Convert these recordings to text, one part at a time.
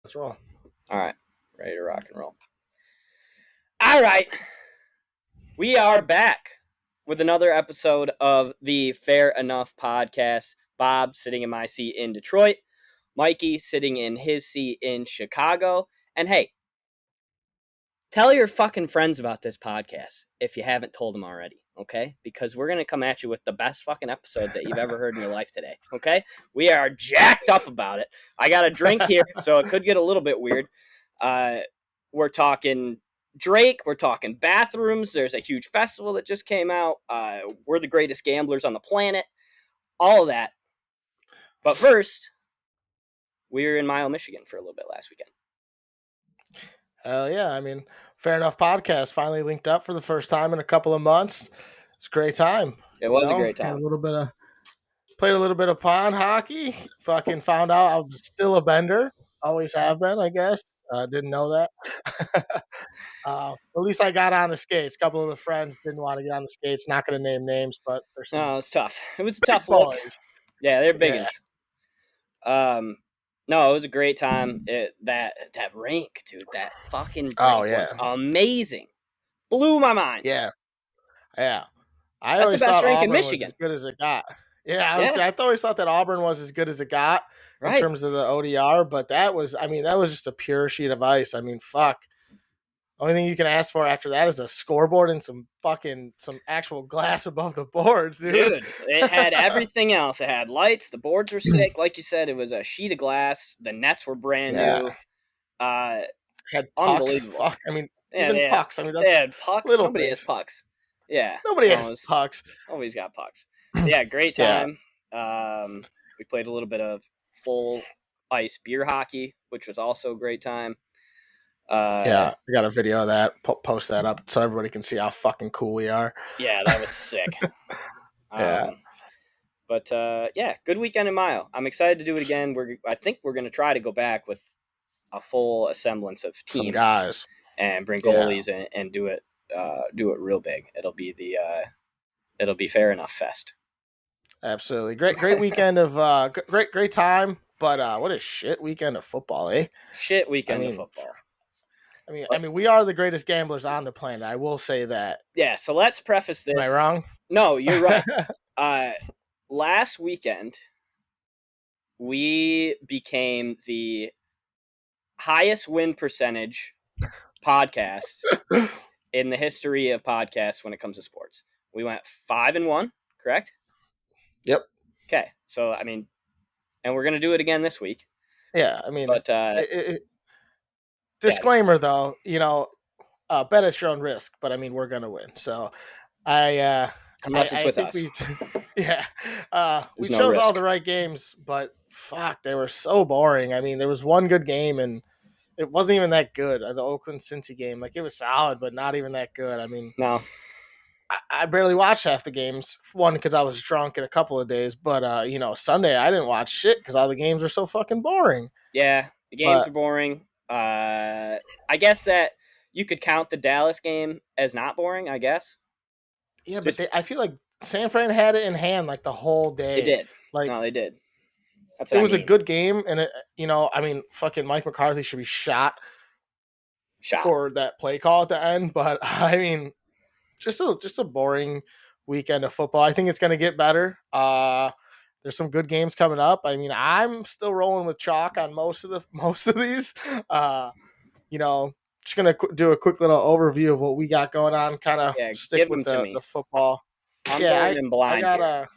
Let's roll. All right. Ready to rock and roll. All right. We are back with another episode of the Fair Enough podcast. Bob sitting in my seat in Detroit. Mikey sitting in his seat in Chicago. And hey, tell your fucking friends about this podcast if you haven't told them already, okay? Because we're going to come at you with the best fucking episode that you've ever heard in your life today, okay? We are jacked up about it. I got a drink here, so it could get a little bit weird. We're talking Drake. We're talking bathrooms. There's a huge festival that just came out. We're the greatest gamblers on the planet. All of that. But first, we were in Mile, Michigan for a little bit last weekend. Hell yeah. I mean, Fair Enough podcast finally linked up for the first time in a couple of months. It's a great time. It was a great Had time. played a little bit of pond hockey. Fucking found out I was still a bender. Always have been, I guess. Didn't know that. At least I got on the skates. A couple of the friends didn't want to get on the skates. Not going to name names, but there's some No, it was tough. It was a tough big look. boys. Yeah, they're big Yeah. uns. No, it was a great time. That rink, dude, that fucking rink was amazing. Blew my mind. Yeah. Yeah. I That's the always best thought rink in Auburn was Michigan. as good as it got. Yeah, I always thought that Auburn was as good as it got in Right. terms of the ODR, but that was just a pure sheet of ice. I mean, fuck. Only thing you can ask for after that is a scoreboard and some actual glass above the boards, dude. It had everything else. It had lights. The boards were sick. Like you said, it was a sheet of glass. The nets were brand new. Had pucks. Unbelievable. Fuck. I mean, Yeah, even pucks. I mean, they had pucks. little Nobody things. has pucks. Yeah. Nobody has pucks. Nobody's got pucks. Yeah, great time. We played a little bit of full ice beer hockey, which was also a great time. I got a video of that. Post that up so everybody can see how fucking cool we are. Yeah, that was sick. Yeah. But good weekend in Mile. I'm excited to do it again. I think we're going to try to go back with a full semblance of team, some guys, and bring goalies and do it real big. It'll be Fair Enough Fest. Absolutely. Great weekend of great time, but what a shit weekend of football, eh? Shit weekend of football. I mean, we are the greatest gamblers on the planet. I will say that. Yeah, so let's preface this. Am I wrong? No, you're right. Last weekend, we became the highest win percentage podcast in the history of podcasts when it comes to sports. We went 5-1, correct? Yep. Okay, so I mean, and we're gonna do it again this week. Yeah, I mean, but disclaimer though, bet at your own risk. But I mean, we're gonna win. So unless it's with us. We chose all the right games, but fuck, they were so boring. I mean, there was one good game and it wasn't even that good. The Oakland-Cincy game, like, it was solid, but not even that good. I mean, no, I barely watched half the games. One, because I was drunk in a couple of days, but Sunday I didn't watch shit because all the games were so fucking boring. Yeah, the games were boring. I guess that you could count the Dallas game as not boring, I guess. Yeah, but I feel like San Fran had it in hand like the whole day. They did. Like, no, they did. It was a good game, and fucking Mike McCarthy should be shot for that play call at the end. But I mean, just a boring weekend of football. I think it's going to get better. There's some good games coming up. I mean, I'm still rolling with chalk on most of these. Just gonna do a quick little overview of what we got going on. Kind of stick with the football. I'm going in blind. All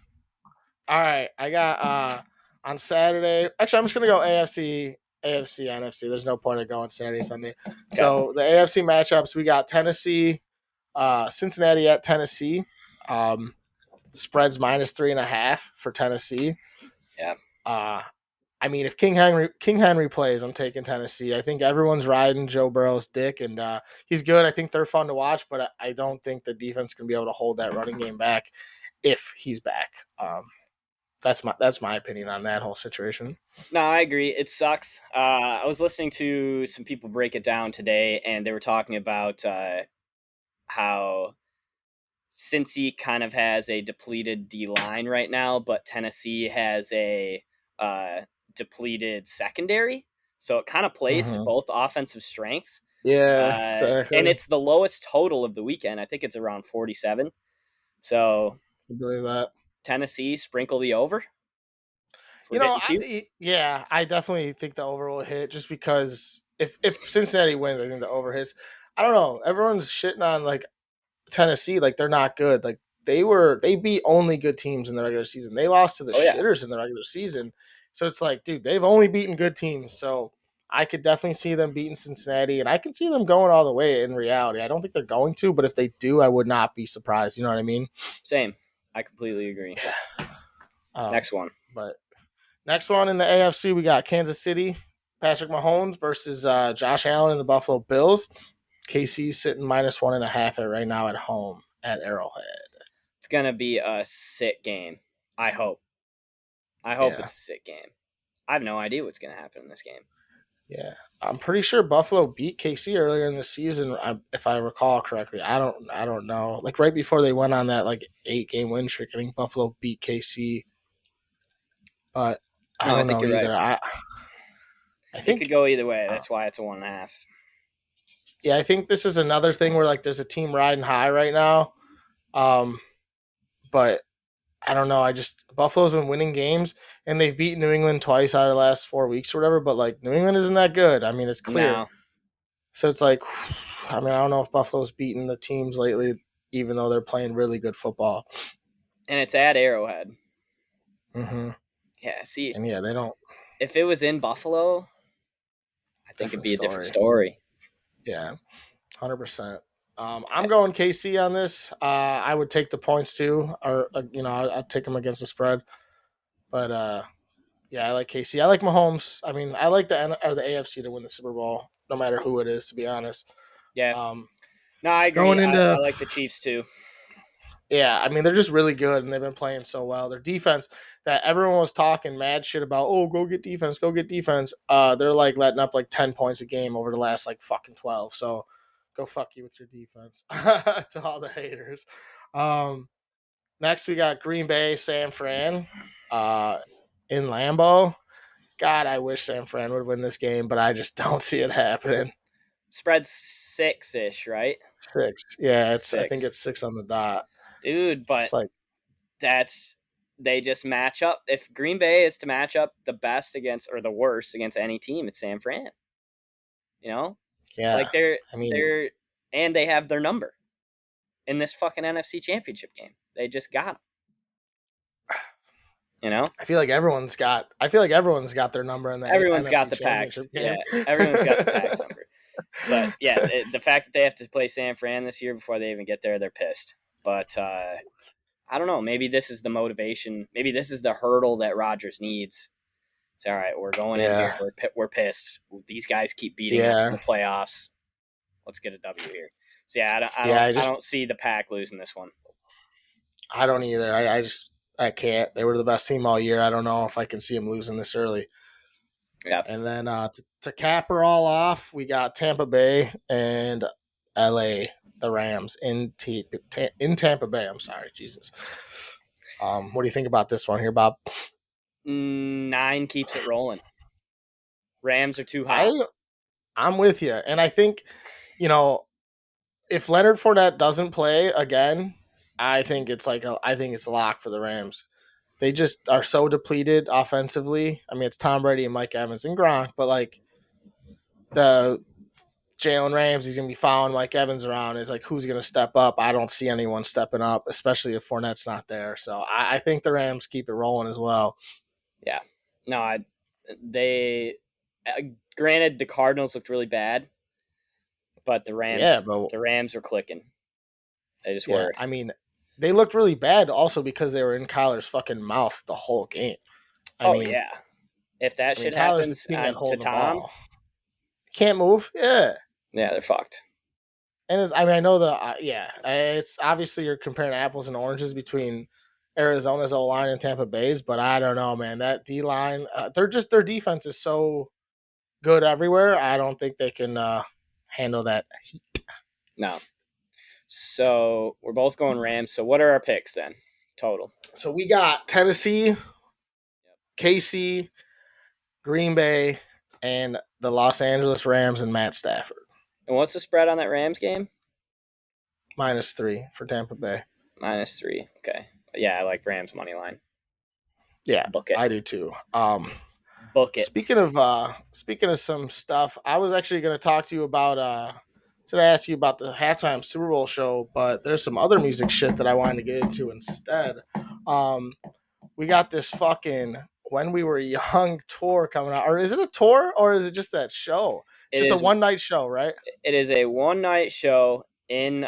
right. I got on Saturday. Actually, I'm just gonna go AFC, NFC. There's no point of going Saturday, Sunday. Okay. So the AFC matchups, we got Tennessee, Cincinnati at Tennessee. Spreads -3.5 for Tennessee. Yeah. I mean, if King Henry plays, I'm taking Tennessee. I think everyone's riding Joe Burrow's dick, and he's good. I think they're fun to watch, but I don't think the defense can be able to hold that running game back if he's back. That's my opinion on that whole situation. No, I agree. It sucks. I was listening to some people break it down today, and they were talking about how Cincy kind of has a depleted D-line right now, but Tennessee has a depleted secondary. So it kind of plays to Mm-hmm. both offensive strengths. Yeah, And exactly. it's the lowest total of the weekend. I think it's around 47. So I believe that. Tennessee, sprinkle the over if we're You know, getting cute. yeah, I definitely think the over will hit just because if Cincinnati wins, I think the over hits. I don't know. Everyone's shitting on like Tennessee, like they're not good. Like they beat only good teams in the regular season. They lost to the Oh, yeah. shitters in the regular season. So it's like, dude, they've only beaten good teams. So I could definitely see them beating Cincinnati, and I can see them going all the way in reality. I don't think they're going to, but if they do, I would not be surprised. You know what I mean? Same. I completely agree. Um, Next one. but next one in the AFC, we got Kansas City, Patrick Mahomes versus Josh Allen and the Buffalo Bills. KC sitting -1.5 right now at home at Arrowhead. It's going to be a sick game. I hope. I hope Yeah, it's a sick game. I have no idea what's going to happen in this game. yeah. I'm pretty sure Buffalo beat KC earlier in the season, if I recall correctly. I don't know. Like right before they went on that like 8-game win streak, I think Buffalo beat KC, but I No, I don't think know you're right. either. I It could think go either way. uh, That's why it's a 1.5. yeah, I think this is another thing where like there's a team riding high right now. Um, but I don't know. I just Buffalo's been winning games and they've beaten New England twice out of the last 4 weeks or whatever. But like New England isn't that good. I mean, it's clear. No. So it's like, I mean, I don't know if Buffalo's beaten the teams lately, even though they're playing really good football. And it's at Arrowhead. Hmm. Yeah, see, And yeah, they don't. if it was in Buffalo, I think it'd Different be a different story. story. Yeah, 100%. I'm going KC on this. I would take the points too, or I'd take them against the spread. But yeah, I like KC. I like Mahomes. I mean, I like the AFC to win the Super Bowl, no matter who it is. To be honest, Yeah. um, No, I agree. going I into like the Chiefs too. yeah, I mean they're just really good and they've been playing so well. Their defense that everyone was talking mad shit about. Oh, go get defense, go get defense. They're like letting up like 10 points a game over the last like fucking 12. So go fuck you with your defense to all the haters. Um, Next we got Green Bay, San Fran, in Lambeau. God, I wish San Fran would win this game, but I just don't see it happening. Spread 6-ish, right? 6, yeah, I think 6. it's 6 on the dot. Dude, but Just like that's they just match up. If Green Bay is to match up the best against or the worst against any team, it's San Fran. You know? yeah, Like I mean they're and they have their number in this fucking NFC championship game. They just got them. You know? I feel like everyone's got their number in the Everyone's got NFC the packs. Championship Yeah. game. Everyone's got the packs number. But yeah, the fact that they have to play San Fran this year before they even get there, they're pissed. But I don't know. Maybe this is the motivation. Maybe this is the hurdle that Rodgers needs. It's all right. We're going in here. Yeah, We're pissed. These guys keep beating us in yeah, the playoffs. Let's get a W here. So yeah, yeah. I don't see the Pack losing this one. I don't either. I can't. They were the best team all year. I don't know if I can see them losing this early. Yeah, And then to cap her all off, we got Tampa Bay and LA, the Rams in Tampa Bay. I'm sorry, Jesus. What do you think about this one here, Bob? 9 keeps it rolling. Rams are too hot. I I'm with you, and I think you know if Leonard Fournette doesn't play again, I think it's a lock for the Rams. They just are so depleted offensively. I mean, it's Tom Brady and Mike Evans and Gronk, but like the Jalen Ramsey's gonna be following Mike Evans around. Is like who's gonna step up? I don't see anyone stepping up, especially if Fournette's not there. So I think the Rams keep it rolling as well. Yeah. No, they uh, granted the Cardinals looked really bad, but Yeah, but the Rams were clicking. They just yeah, were. I mean, they looked really bad also because they were in Kyler's fucking mouth the whole game. I Oh mean, yeah. If that I mean, shit Kyler's the happens king at to holding the Tom, ball. Can't move. Yeah. yeah, they're fucked. And I mean, I know it's obviously you're comparing apples and oranges between Arizona's O line and Tampa Bay's, but I don't know, man. That D line, their defense is so good everywhere. I don't think they can handle that heat. No. So we're both going Rams. So what are our picks then? Total. So we got Tennessee, KC, Green Bay, and the Los Angeles Rams and Matt Stafford. And what's the spread on that Rams game? -3 for Tampa Bay. -3. Okay. Yeah, I like Rams money line. Yeah, Book it. I do too. Book it. Speaking of some stuff, I was actually going to talk to you about. Should I ask you about the halftime Super Bowl show? But there's some other music shit that I wanted to get into instead. We got this fucking When We Were Young tour coming out, or is it a tour, or is it just that show? It's just a one night show, right? It is a one night show in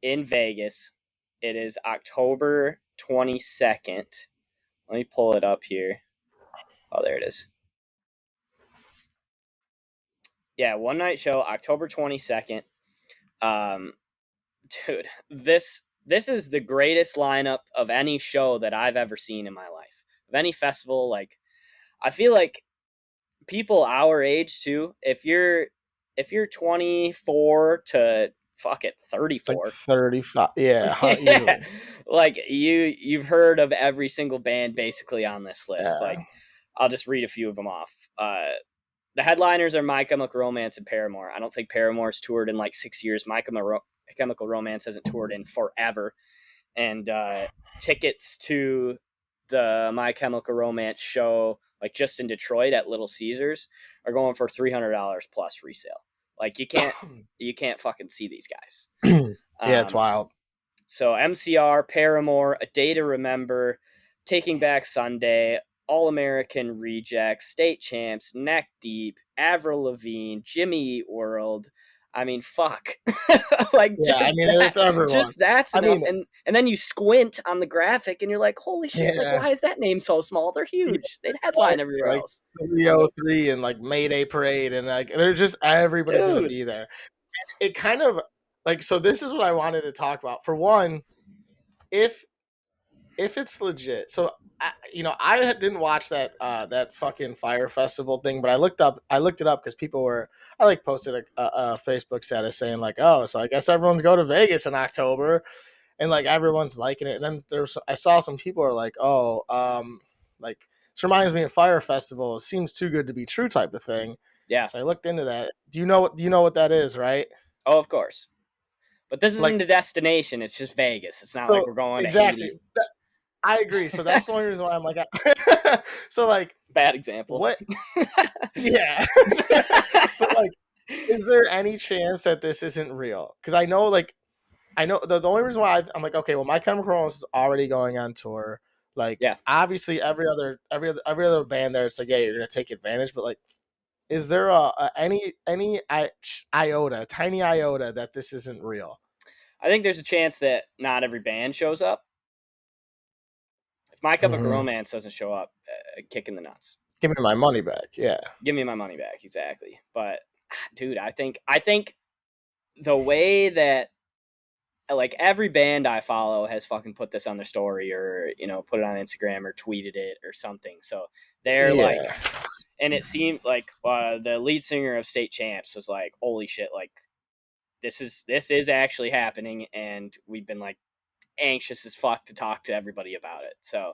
Vegas. It is October 22nd. Let me pull it up here. Oh, there it is. Yeah, one night show, October 22nd. Dude, this is the greatest lineup of any show that I've ever seen in my life. Of any festival, like I feel like people our age too, if you're 24 to fuck it 34, like 35, yeah, yeah, like you've heard of every single band basically on this list. Yeah. Like I'll just read a few of them off. The headliners are My Chemical Romance and Paramore. I don't think Paramore's toured in like 6 years. My Chemical Romance hasn't toured in forever. And tickets to the My Chemical Romance show, like just in Detroit at Little Caesars, are going for $300 plus resale. Like you can't fucking see these guys. Yeah, it's wild. So MCR, Paramore, A Day to Remember, Taking Back Sunday, All American Rejects, State Champs, Neck Deep, Avril Lavigne, Jimmy Eat World. I mean, fuck. Like, yeah, I mean, it's everyone. Just that's enough. And then you squint on the graphic and you're like, holy shit, like, why is that name so small? They're huge. They'd headline everywhere like, else. 303 and like Mayday Parade, and like they're just everybody's gonna be there. It kind of like, so this is what I wanted to talk about. For one, if it's legit, so I didn't watch that fucking Fire Festival thing, but I looked it up because people were, I like posted a Facebook status saying like, oh, so I guess everyone's go to Vegas in October, and like everyone's liking it. And then I saw some people are like, oh, like this reminds me of Fire Festival. It seems too good to be true type of thing. Yeah. So I looked into that. Do you know what that is, right? Oh, of course. But this isn't a destination. It's just Vegas. It's not like we're going to Haiti. I agree. So that's the only reason why I'm like, so like, bad example. What? Yeah. But like, is there any chance that this isn't real? Because I know the only reason why I'm like, okay, well, My Chemical Romance is already going on tour. Like, yeah, obviously every other band there, it's like, yeah, you're gonna take advantage. But like, is there any tiny iota that this isn't real? I think there's a chance that not every band shows up. If My Chemical Romance doesn't show up, kick in the nuts. Give me my money back. Yeah. Give me my money back. Exactly. But dude, I think the way that like every band I follow has fucking put this on their story or, put it on Instagram or tweeted it or something. So they're like, and it seemed like the lead singer of State Champs was like, holy shit, like this is actually happening. And we've been like anxious as fuck to talk to everybody about it. So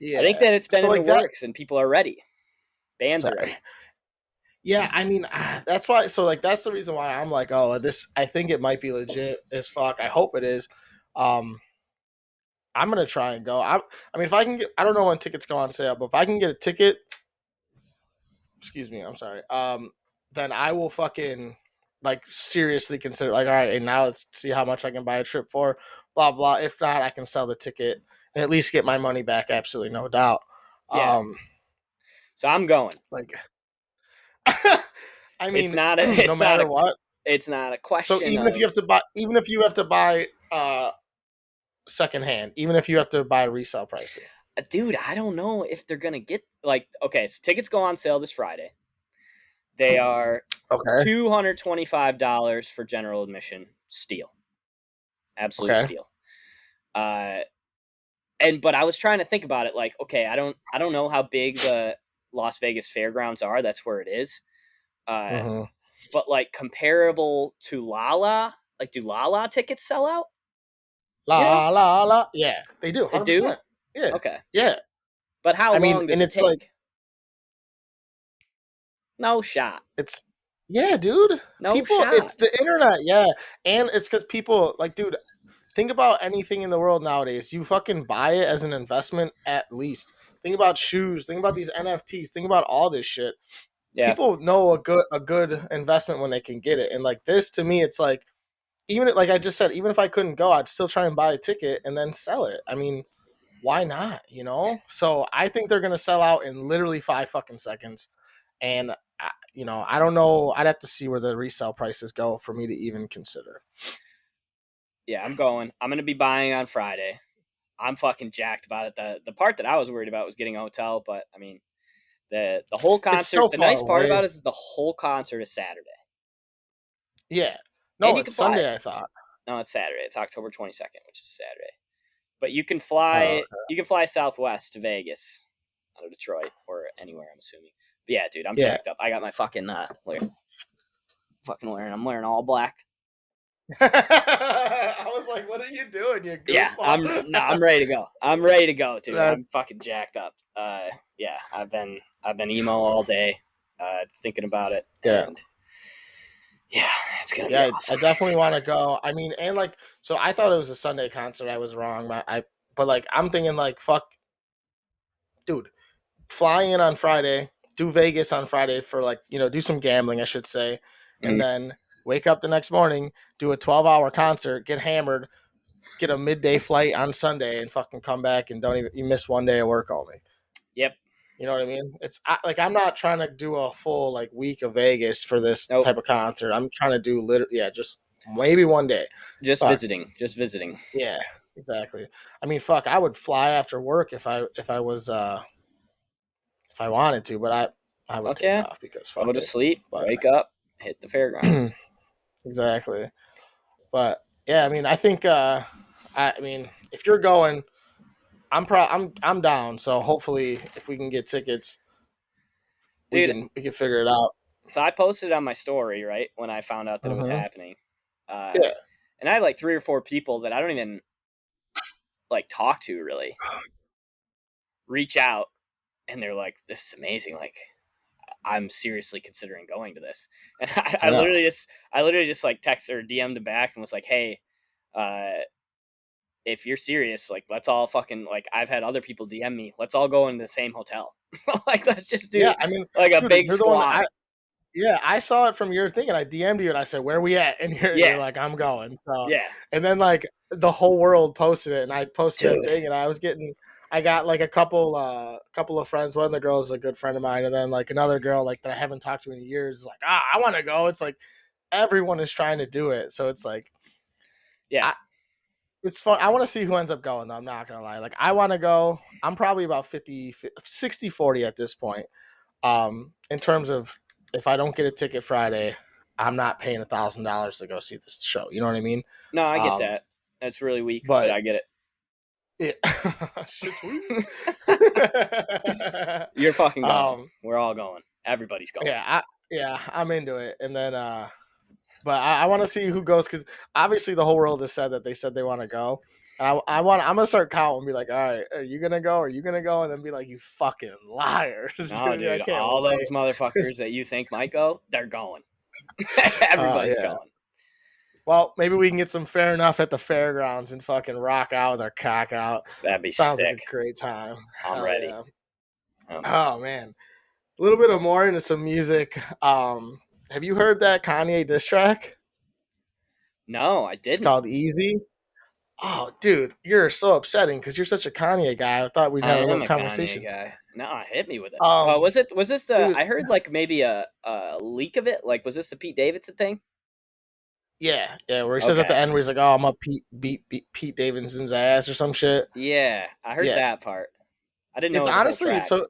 I think that it's been in the works and people are ready. Bands are ready. Yeah, I mean, that's why. So like, that's the reason why I'm like, oh, I think it might be legit as fuck. I hope it is. I'm gonna try and go. I mean, if I can get, I don't know when tickets go on sale, but if I can get a ticket, excuse me, I'm sorry. Then I will fucking like seriously consider like, all right, and now let's see how much I can buy a trip for. Blah blah. If not, I can sell the ticket and at least get my money back. Absolutely, no doubt. Yeah. So I'm going. Like. I mean, no matter what, it's not a question. So even if you have to buy secondhand, even if you have to buy resale pricing, dude, I don't know if they're gonna get like, okay, so tickets go on sale this Friday. They are $225 for general admission, steal, absolute steal. But I was trying to think about it, like, okay, I don't know how big the Las Vegas Fairgrounds are. That's where it is. But like comparable to Lala, like do Lala tickets sell out? La. Yeah, they do. 100%. They do? Yeah. Okay. Yeah. But how long does it take? No shot. Yeah, dude. No People, it's shot. the internet, yeah, and it's because people like, dude. Think about anything in the world nowadays. You fucking buy it as an investment at least. Think about shoes. Think about these NFTs. Think about all this shit. Yeah. People know a good investment when they can get it, and like this to me, it's like even like I just said, even if I couldn't go, I'd still try and buy a ticket and then sell it. I mean, why not? You know. So I think they're gonna sell out in literally 5 fucking seconds, and I don't know. I'd have to see where the resale prices go for me to even consider. Yeah, I'm going. I'm gonna be buying on Friday. I'm fucking jacked about it. The part that I was worried about was getting a hotel, but I mean the whole It's concert. so The far nice part away. about it is the whole concert is Saturday, Yeah. and No, you it's can fly. Sunday, I thought. No, it's Saturday. It's October 22nd, which is Saturday. But you can Oh, fly. You can fly Southwest to Vegas, out of Detroit or anywhere. I'm assuming. But yeah, dude, I'm yeah. jacked up. I got my fucking I'm wearing all black. I was like, what are you doing, you Yeah, goofball? I'm ready to go. I'm ready to go, dude. That's, I'm fucking jacked up. Yeah, I've been emo all day, thinking about it, yeah. and yeah, it's gonna be Yeah, I awesome. definitely want to go. I mean, and like, so I thought it was a Sunday concert. I was wrong. But like, I'm thinking like, fuck, dude, fly in on Friday, do Vegas on Friday for like, do some gambling, I should say, and Mhm. then wake up the next morning, do a 12-hour concert, get hammered, get a midday flight on Sunday, and fucking come back and don't even you miss one day of work only. Yep. You know what I mean? Like I'm not trying to do a full like week of Vegas for this Nope. type of concert. I'm trying to do just maybe one day. Just Fuck. visiting. Just visiting. Yeah, exactly. I mean, fuck, I would fly after work if I wanted to, but I would Fuck take yeah. off because Go fuck to it. sleep. But Wake up. Hit the fairgrounds. exactly. But yeah, I mean, I think I mean, if you're going, I'm down. So hopefully if we can get tickets, we Dude, can figure it out. so I posted on my story, right, when I found out that it was Mhm. happening. Uh, Yeah. and I had like 3 or 4 people that I don't even like talk to really reach out, and they're like, "This is amazing! Like, I'm seriously considering going to this." And I know. I literally just like texted or DM'd him back and was like, "Hey, uh, if you're serious, like, let's all fucking like I've had other people DM me. Let's all go in the same hotel. Like, let's just Yeah, do I mean, like a dude, big you're the one that squad." yeah, I saw it from your thing and I DM'd you and I said, "Where we at?" And you're Yeah, like, "I'm going." So, yeah, and then like the whole world posted it and I posted a dude. thing and I got like a couple of friends. One of the girls is a good friend of mine, and then like another girl like that I haven't talked to in years is like, I want to go. It's like everyone is trying to do it, so it's like Yeah, I it's fun. I want to see who ends up going though. I'm not gonna lie. Like I want to go. I'm probably about 60-40 at this point. In terms of if I don't get a ticket Friday, I'm not paying $1,000 to go see this show. You know what I mean? no, I get Um, that. That's really weak, but but I get yeah, shit's weak. it. You're fucking going. um, We're all going. Everybody's going. yeah, I'm into it. And then, but I want to see who goes because obviously the whole world has said that they said they want to go. And I'm gonna start counting and be like, all right, are you gonna go? Are you gonna go? And then be like, you fucking liars, No, dude! I dude, can't all wait. those motherfuckers that you think might go, they're going. Everybody's Yeah. going. Well, maybe we can get some fair enough at the fairgrounds and fucking rock out with our cock out. That'd be Sounds like a sick. great time. I'm Hell ready. yeah. Oh. Oh man. A little bit of more into some music. Have you heard that Kanye diss track? No, I It's didn't. called Easy. Oh, dude, you're so upsetting because you're such a Kanye guy. I thought we'd I have a am little a Kanye conversation. guy. No, hit me with it. Um, Was this the? dude, I heard like maybe a leak of it. Like, was this the Pete Davidson thing? yeah, where he says at the Okay. end where he's like, "Oh, I'm gonna beat Pete Davidson's ass" or some shit. Yeah, I heard Yeah, that part. I didn't know it's it was a whole honestly track. so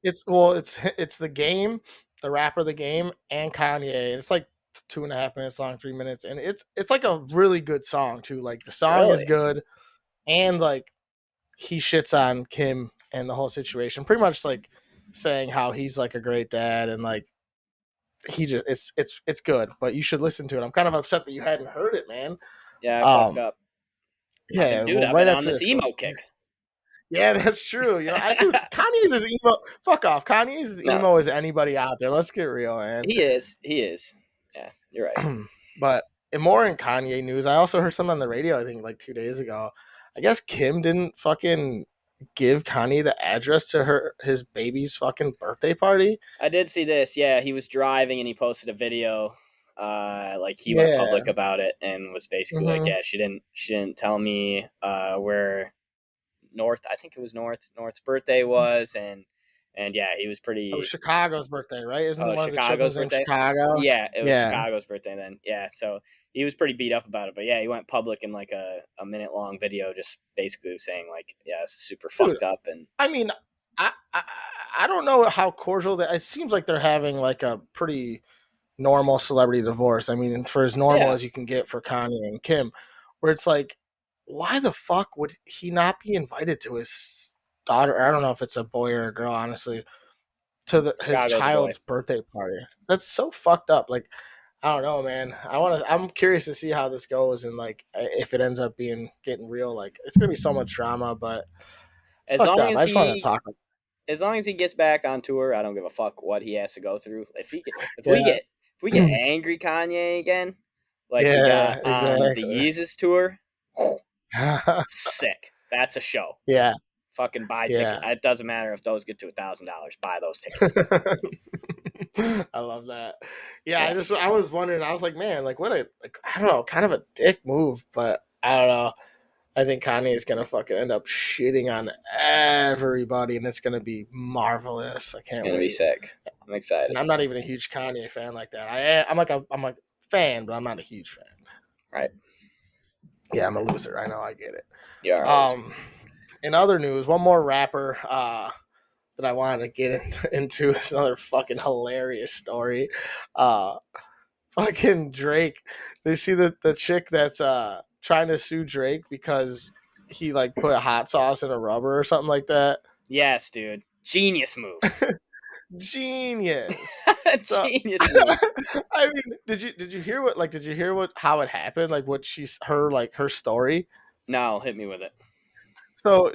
it's the game, the rapper, the game, and Kanye. And it's like 2.5 minutes long, 3 minutes, and it's like a really good song too. Like the song is Really? good, and like he shits on Kim and the whole situation, pretty much like saying how he's like a great dad and like he just it's good, but you should listen to it. I'm kind of upset that you hadn't heard it, man. Yeah, I fucked Um, up. yeah, Dude, well, I've right been on after this this, go. emo kick. Yeah, that's true. Dude, Kanye's as emo. Fuck off. Kanye's as No, emo as anybody out there. Let's get real, man. he is. He is. Yeah, you're right. But more in Kanye news, I also heard something on the radio. I think like 2 days ago. I guess Kim didn't fucking give Kanye the address to his baby's fucking birthday party. I did see this. Yeah, he was driving and he posted a video. Like he went Yeah. public about it and was basically like, Mm-hmm. yeah, she didn't tell me where North. I think it was North's birthday was, and yeah, he was It was pretty. Chicago's birthday, right? Isn't Oh, one of the Chicago's children's name birthday. Chicago? Yeah, it was Yeah. Chicago's birthday then. Yeah, so he was pretty beat up about it, but yeah, he went public in like a minute long video, just basically saying like, yeah, this is super Dude, fucked up, and I mean, I, I I don't know how cordial that. It seems like they're having like a pretty normal celebrity divorce. I mean, for as normal yeah, as you can get for Kanye and Kim, where it's like, why the fuck would he not be invited to his daughter? I don't know if it's a boy or a girl, honestly, to his Chicago's a boy. child's birthday party. That's so fucked up. Like, I don't know, man. I'm curious to see how this goes, and like if it ends up getting real. Like, it's gonna be so much drama, but it's As fucked long up. as I just wanted to he talk. as long as he gets back on tour, I don't give a fuck what he has to go through. Yeah. If we get angry Kanye again, like we got Yeah, on the exactly. Yeezus tour, sick. That's a show. Yeah, Fucking buy ticket. yeah. It doesn't matter if those get to $1,000. Buy those tickets. I love that. Yeah, Yeah, I was wondering. I was like, man, like what a like I don't know, kind of a dick move, but I don't know. I think Kanye is gonna fucking end up shitting on everybody, and it's gonna be marvelous. I it's can't gonna be wait. sick. I'm And excited. I'm not even a huge Kanye fan like that. I'm like a fan, but I'm not a huge fan. Right. Yeah, I'm a loser. I know. I get it. You are a loser. Um, in other news, one more rapper that I wanted to get into is another fucking hilarious story. Uh, fucking Drake. They see the chick that's trying to sue Drake because he like put hot sauce in a rubber or something like that. Yes, dude. Genius move. Genius. So Genius move. I mean, did you hear what how it happened? Like what she's her story? No, hit me with it. So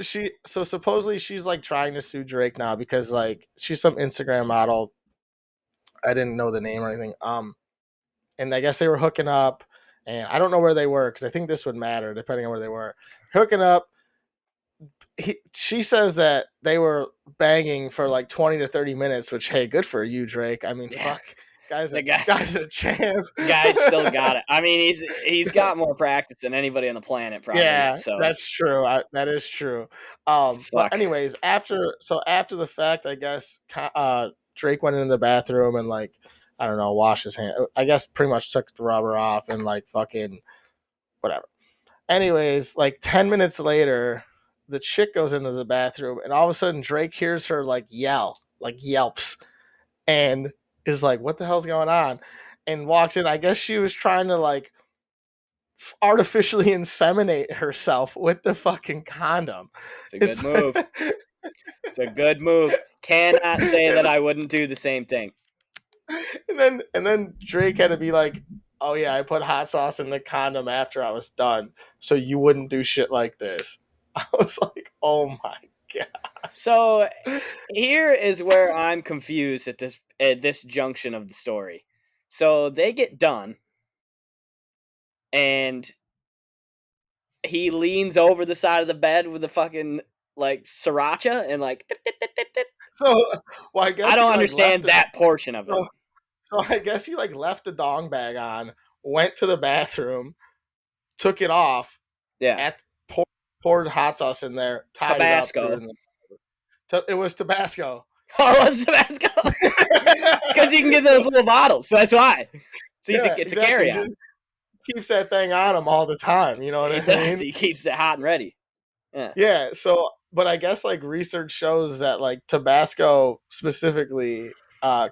supposedly she's like trying to sue Drake now because like she's some Instagram model. I didn't know the name or anything. And I guess they were hooking up, and I don't know where they were because I think this would matter depending on where they were. Hooking up, she says that they were banging for like 20 to 30 minutes, which hey, good for you, Drake. I mean, Yeah. fuck, guys, The guy guy's a champ. guy's still got it. I mean, he's got more practice than anybody on the planet, probably. Yeah, So that's true. That is true. But fuck. anyways, after the fact, I guess Drake went into the bathroom and like I don't know, washed his hand. I guess pretty much took the rubber off and like fucking whatever. Anyways, like 10 minutes later, the chick goes into the bathroom and all of a sudden Drake hears her like yelps, and is like, "What the hell's going on?" And walks in. I guess she was trying to like artificially inseminate herself with the fucking condom. It's a good It's move. It's a good move. Cannot say that I wouldn't do the same thing. and then Drake had to be like, "Oh yeah, I put hot sauce in the condom after I was done, so you wouldn't do shit like this." I was like, "Oh my So here is where I'm confused at this junction of the story. So they get done, and he leans over the side of the bed with the fucking like sriracha and like. So, well, I I guess he don't like left understand it. that portion of it. So, I guess he like left the dong bag on, went to the bathroom, took it off, Yeah, at poured hot sauce in there, tied it up, threw it Tabasco. in it was Tabasco. Oh, it was Tabasco. Because you can get those little bottles, so that's why. So Yeah, it's a exactly. carry He on. just keeps that thing on him all the time. You know what He I does. mean? He keeps it hot and ready. Yeah. Yeah. So, but I guess like research shows that like Tabasco specifically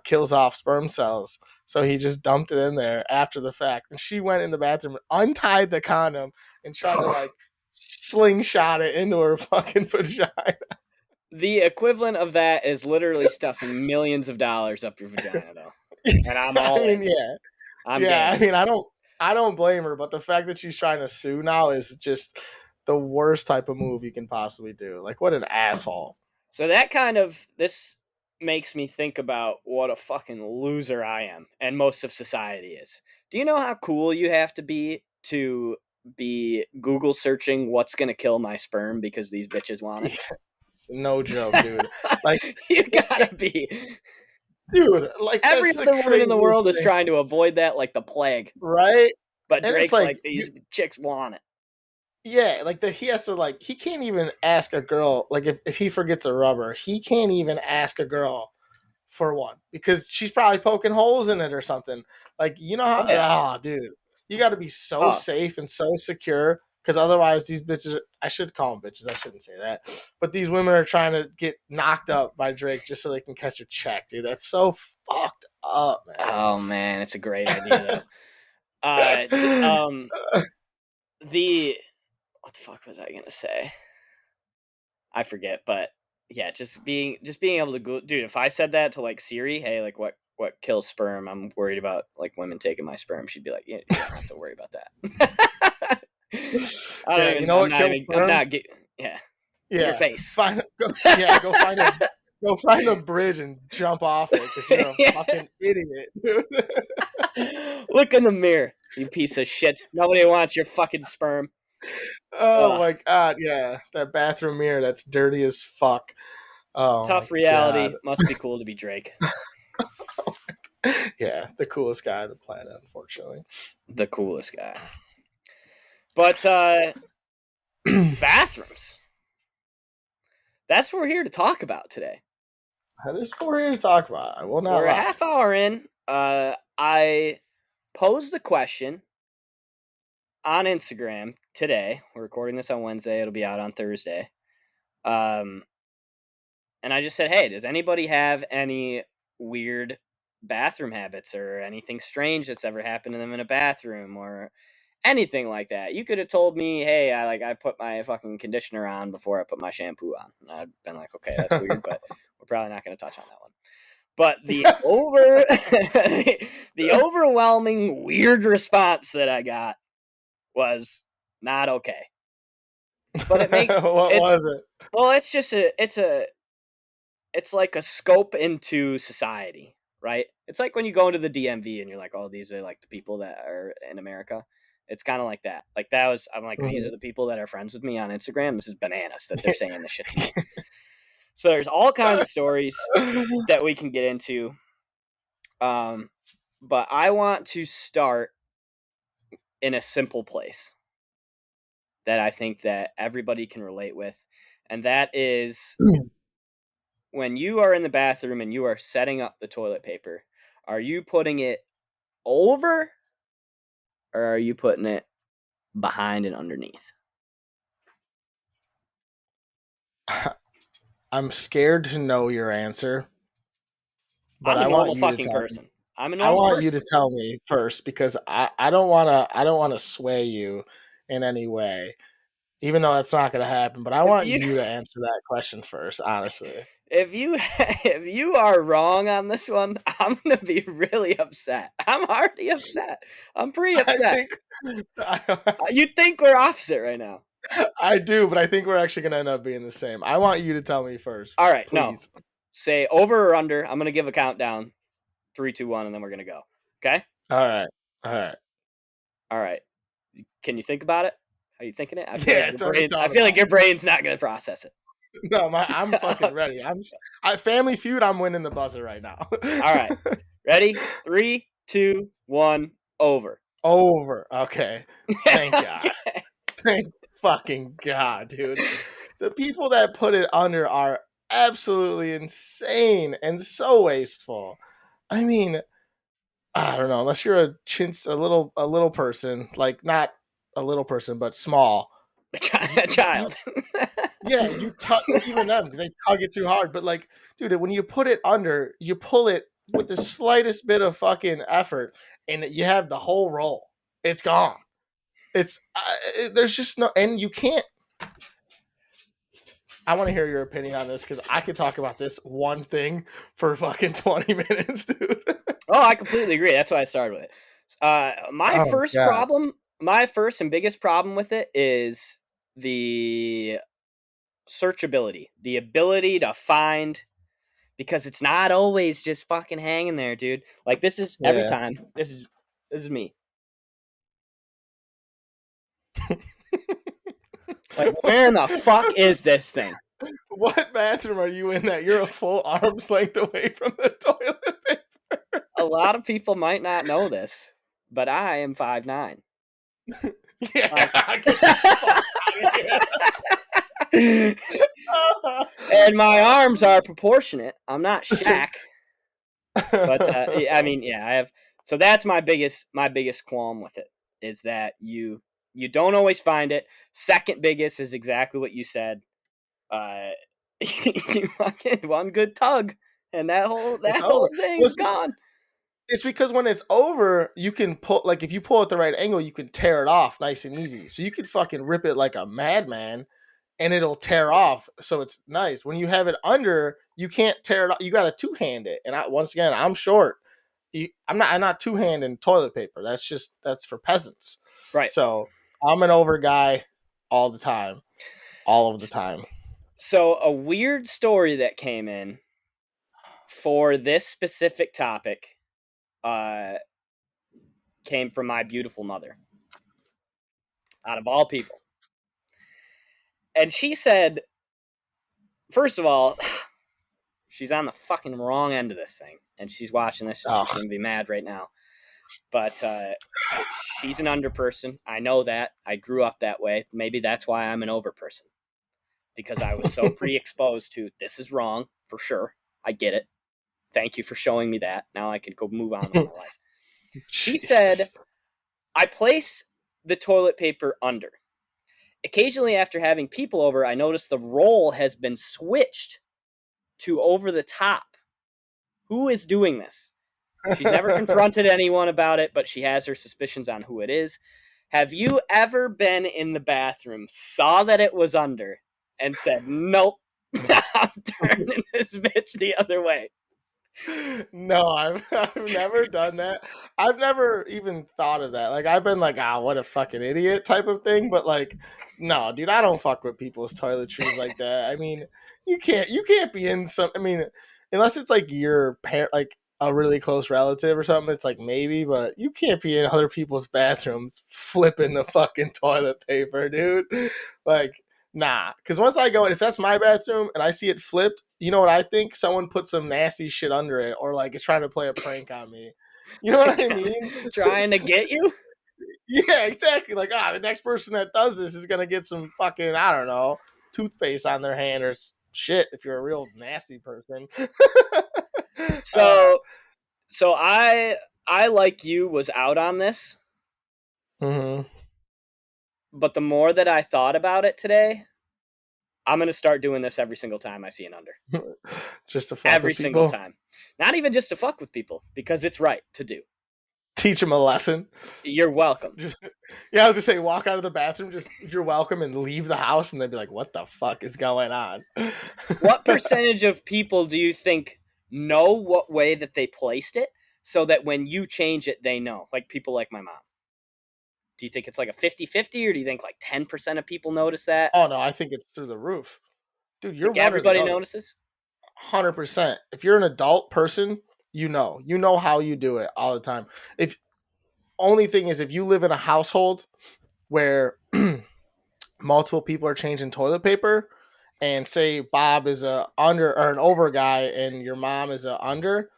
kills off sperm cells. So he just dumped it in there after the fact, and she went in the bathroom, untied the condom, and tried to like slingshot it into her fucking vagina. The equivalent of that is literally stuffing millions of dollars up your vagina, though. And I'm I all mean, in. yeah. I'm Yeah, I game. mean, I don't blame her, but the fact that she's trying to sue now is just the worst type of move you can possibly do. Like, what an asshole. So this makes me think about what a fucking loser I am and most of society is. Do you know how cool you have to be Google searching what's going to kill my sperm because these bitches want it? Yeah, no joke, dude. Like, you gotta be. Dude, like, Every that's the other woman in the craziest world is thing. trying to avoid that like the plague. Right? But And it's Drake's like, like, these chicks want it. yeah, like he has to, like, he can't even ask a girl, like, if he forgets a rubber, he can't even ask a girl for one because she's probably poking holes in it or something. Like, you know Oh yeah. how, dude, you got to be so Oh. safe and so secure because otherwise these bitches, I should call them bitches, I shouldn't say that, but these women are trying to get knocked up by Drake just so they can catch a check, dude. That's so fucked up, man. Oh man, it's a great idea though. The what the fuck was I gonna say? I forget, but yeah, just being able to go, dude. If I said that to like Siri, hey, like what kills sperm? I'm worried about like women taking my sperm. She'd be like, yeah, you don't have to worry about that. Yeah, you know what kills I'm sperm? not yeah. Your Yeah, face. go find a bridge and jump off it because you're a fucking idiot, dude. Look in the mirror, you piece of shit. Nobody wants your fucking sperm. Oh Ugh. my god, yeah, that bathroom mirror that's dirty as fuck. Oh my Tough reality. god. Must be cool to be Drake. Yeah, the coolest guy on the planet, unfortunately. The coolest guy. But bathrooms. That's what we're here to talk about today. That is what we're here to talk about. I will not We're a lie. half hour in. I posed the question on Instagram today. We're recording this on Wednesday. It'll be out on Thursday. And I just said, hey, does anybody have any weird bathroom habits or anything strange that's ever happened to them in a bathroom or anything like that? You could have told me, hey, I put my fucking conditioner on before I put my shampoo on. And I'd been like, okay, that's weird, but we're probably not going to touch on that one. But the overwhelming weird response that I got was not okay. But it makes What was it? Well, it's just it's like a scope into society, right? It's like when you go into the DMV and you're like, oh, these are like the people that are in America. It's kind of like that. Like that was, I'm like, these are the people that are friends with me on Instagram. This is bananas that they're saying this shit to me. So there's all kinds of stories that we can get into. But I want to start in a simple place that I think that everybody can relate with. And that is when you are in the bathroom and you are setting up the toilet paper, are you putting it over or are you putting it behind and underneath? I'm scared to know your answer, but I'm a I want normal you to fucking tell me. person. I'm a I normal want you person. to tell me first because I don't wanna sway you in any way, even though that's not gonna happen. But I If want you you to answer that question first, honestly. if you are wrong on this one, I'm gonna be really upset. I'm already upset. I'm pretty I upset. think I, You'd think we're opposite right now. I do, but I think we're actually gonna end up being the same. I want you to tell me first, All right, no. please. Say over or under. I'm gonna give a countdown. 3, 2, 1, and then we're gonna go. Okay? All right, all right. All right. Can you think about it? Are you thinking it? Yeah, tell me I thought feel about like your it. brain's not gonna process it. No, I'm fucking ready. Family Feud. I'm winning the buzzer right now. All right. Ready? 3, 2, 1, over. Over. Okay. Thank God. Okay. Thank fucking God, dude. The people that put it under are absolutely insane and so wasteful. I mean, I don't know, unless you're a little person, like not a little person, but small. A You child. yeah, you tug even them because they tug it too hard. But like, dude, when you put it under, you pull it with the slightest bit of fucking effort, and you have the whole roll. It's gone. It's there's just no, and you can't. I want to hear your opinion on this because I could talk about this one thing for fucking 20 minutes, dude. Oh, I completely agree. That's why I started with it. Oh God. My first and biggest problem with it is the searchability, the ability to find, because it's not always just fucking hanging there, dude. Like this is every Yeah. time. This is me. Like, where in the fuck is this thing? What bathroom are you in that you're a full arm's length away from the toilet paper? A lot of people might not know this, but I am 5'9". Yeah, Like, get the fuck out of here. and my arms are proportionate. I'm not Shaq, but I mean, yeah, I have. So that's my biggest qualm with it is that you don't always find it. Second biggest is exactly what you said. You fucking one good tug, and that It's over. whole Well, thing's gone. it's because when it's over, you can pull, like, if you pull at the right angle, you can tear it off nice and easy. So you could fucking rip it like a madman, and it'll tear off. So it's nice. When you have it under, you can't tear it off. You got to two hand it. And once again, I'm short. I'm not two handing toilet paper. That's for peasants. Right. So I'm an over guy all the time, all of the time. So a weird story that came in for this specific topic came from my beautiful mother, out of all people. And she said, first of all, she's on the fucking wrong end of this thing. And she's watching this, so she's going to be mad right now. But she's an under person. I know that. I grew up that way. Maybe that's why I'm an over person. Because I was so pre-exposed to, this is wrong, for sure. I get it. Thank you for showing me that. Now I can go move on with my life. She said, I place the toilet paper under. Occasionally, after having people over, I notice the roll has been switched to over the top. Who is doing this? She's never confronted anyone about it, but she has her suspicions on who it is. Have you ever been in the bathroom, saw that it was under, and said, nope, I'm turning this bitch the other way? No, I've never done that. I've never even thought of that. Like, I've been like, ah, what a fucking idiot type of thing. But like, no, dude, I don't fuck with people's toiletries like that. I mean, you can't be in some. I mean, unless it's like your parent, like a really close relative or something. It's like maybe, but you can't be in other people's bathrooms flipping the fucking toilet paper, dude. Like, nah, because once I go, if that's my bathroom and I see it flipped, you know what I think? Someone put some nasty shit under it, or like is trying to play a prank on me. You know what I mean? Trying to get you? Yeah, exactly. Like, the next person that does this is gonna get some fucking, I don't know, toothpaste on their hand or shit. If you're a real nasty person. So, I like you was out on this, Mm-hmm. but the more that I thought about it today, I'm gonna start doing this every single time I see an under. Just to fuck Every with single people. time. Not even just to fuck with people, because it's right to do. Teach them a lesson. You're welcome. Yeah, I was gonna say, walk out of the bathroom, just you're welcome, and leave the house, and they'd be like, "What the fuck is going on?" What percentage of people do you think know what way that they placed it, so that when you change it, they know? Like people like my mom. Do you think it's like a 50-50, or do you think like 10% of people notice that? Oh no, I think it's through the roof, dude. You're Think one or the everybody other. notices? 100%. If you're an adult person, you know how you do it all the time. If only thing is, if you live in a household where multiple people are changing toilet paper, and say Bob is a under or an over guy, and your mom is a under,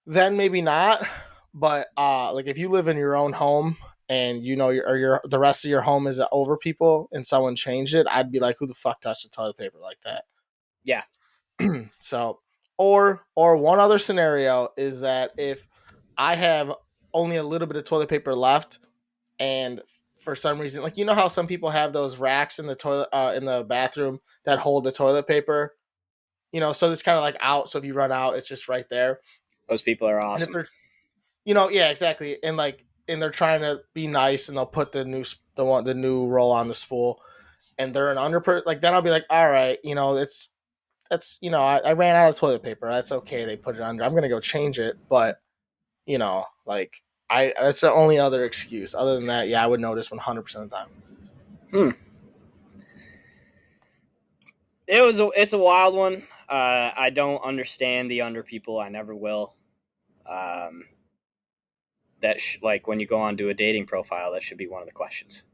then maybe not. But like if you live in your own home and you know your the rest of your home is over people and someone changed it, I'd be like, who the fuck touched the toilet paper like that? Yeah. So, or one other scenario is that if I have only a little bit of toilet paper left, and for some reason, like, you know how some people have those racks in the toilet in the bathroom that hold the toilet paper, so it's kind of like out. So if you run out, it's just right there. Those people are And if awesome. they're, yeah, exactly, and they're trying to be nice, and they'll put the new roll on the spool, and they're an under like, then I'll be like, all right, I ran out of toilet paper. That's okay. They put it under. I'm gonna go change it, but like, that's the only other excuse. Other than that, yeah, I would notice 100% of the time. Hmm. It's a wild one. I don't understand the under people. I never will. Um, like when you go on to a dating profile, that should be one of the questions.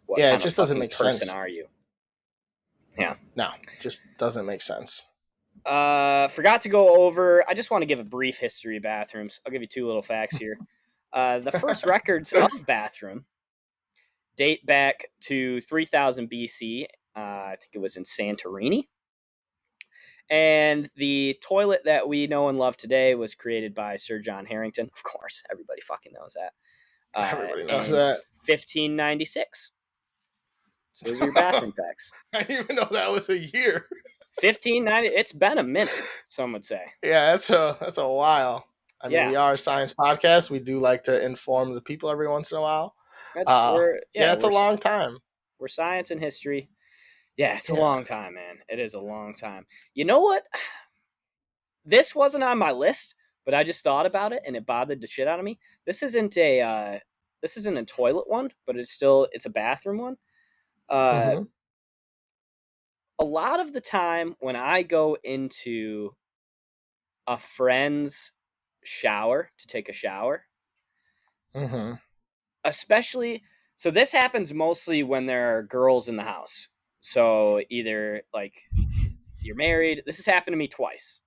What Yeah, it kind of just doesn't fucking make person sense. are you? Yeah. No, just doesn't make sense. Forgot to go over. I just want to give a brief history of bathrooms. I'll give you two little facts here. The first records of bathroom date back to 3000 BC. I think it was in Santorini. And the toilet that we know and love today was created by Sir John Harrington. Of course, everybody fucking knows that. Everybody knows In that. 1596. So those are your bathroom facts. I didn't even know that was a year. 1590. It's been a minute, some would say. Yeah, that's a while. I mean, Yeah, we are a science podcast. We do like to inform the people every once in a while. Yeah, it's a long time. we're science and history. Yeah, it's a Yeah. long time, man. It is a long time. You know what? This wasn't on my list, but I just thought about it and it bothered the shit out of me. This isn't a toilet one, but it's a bathroom one. Mm-hmm. A lot of the time when I go into a friend's shower to take a shower, Mm-hmm. especially so this happens mostly when there are girls in the house. So either like you're married. This has happened to me twice.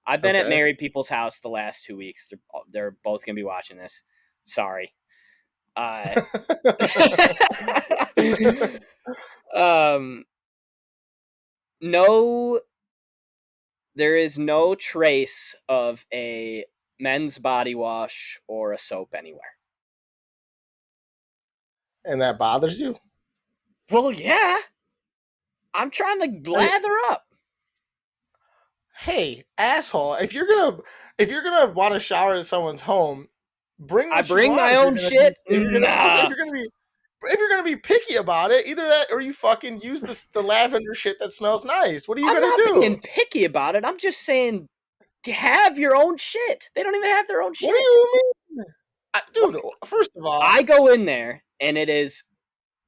I've been at Okay. married people's house the last 2 weeks. They're both gonna be watching this. Sorry. um, no, there is no trace of a men's body wash or a soap anywhere. And that bothers you? Well, yeah. I'm trying to lather up. Hey, asshole! If you're gonna want to shower at someone's home, bring I what you bring want. my If you're own gonna be shit. if you're gonna listen, Nah. if you're gonna be picky about it, either that or you fucking use the lavender shit that smells nice. What are you I'm gonna not do? being picky about it. I'm just saying have your own shit. They don't even have their own What do shit. you mean, dude? Like, First of all, I go in there and it is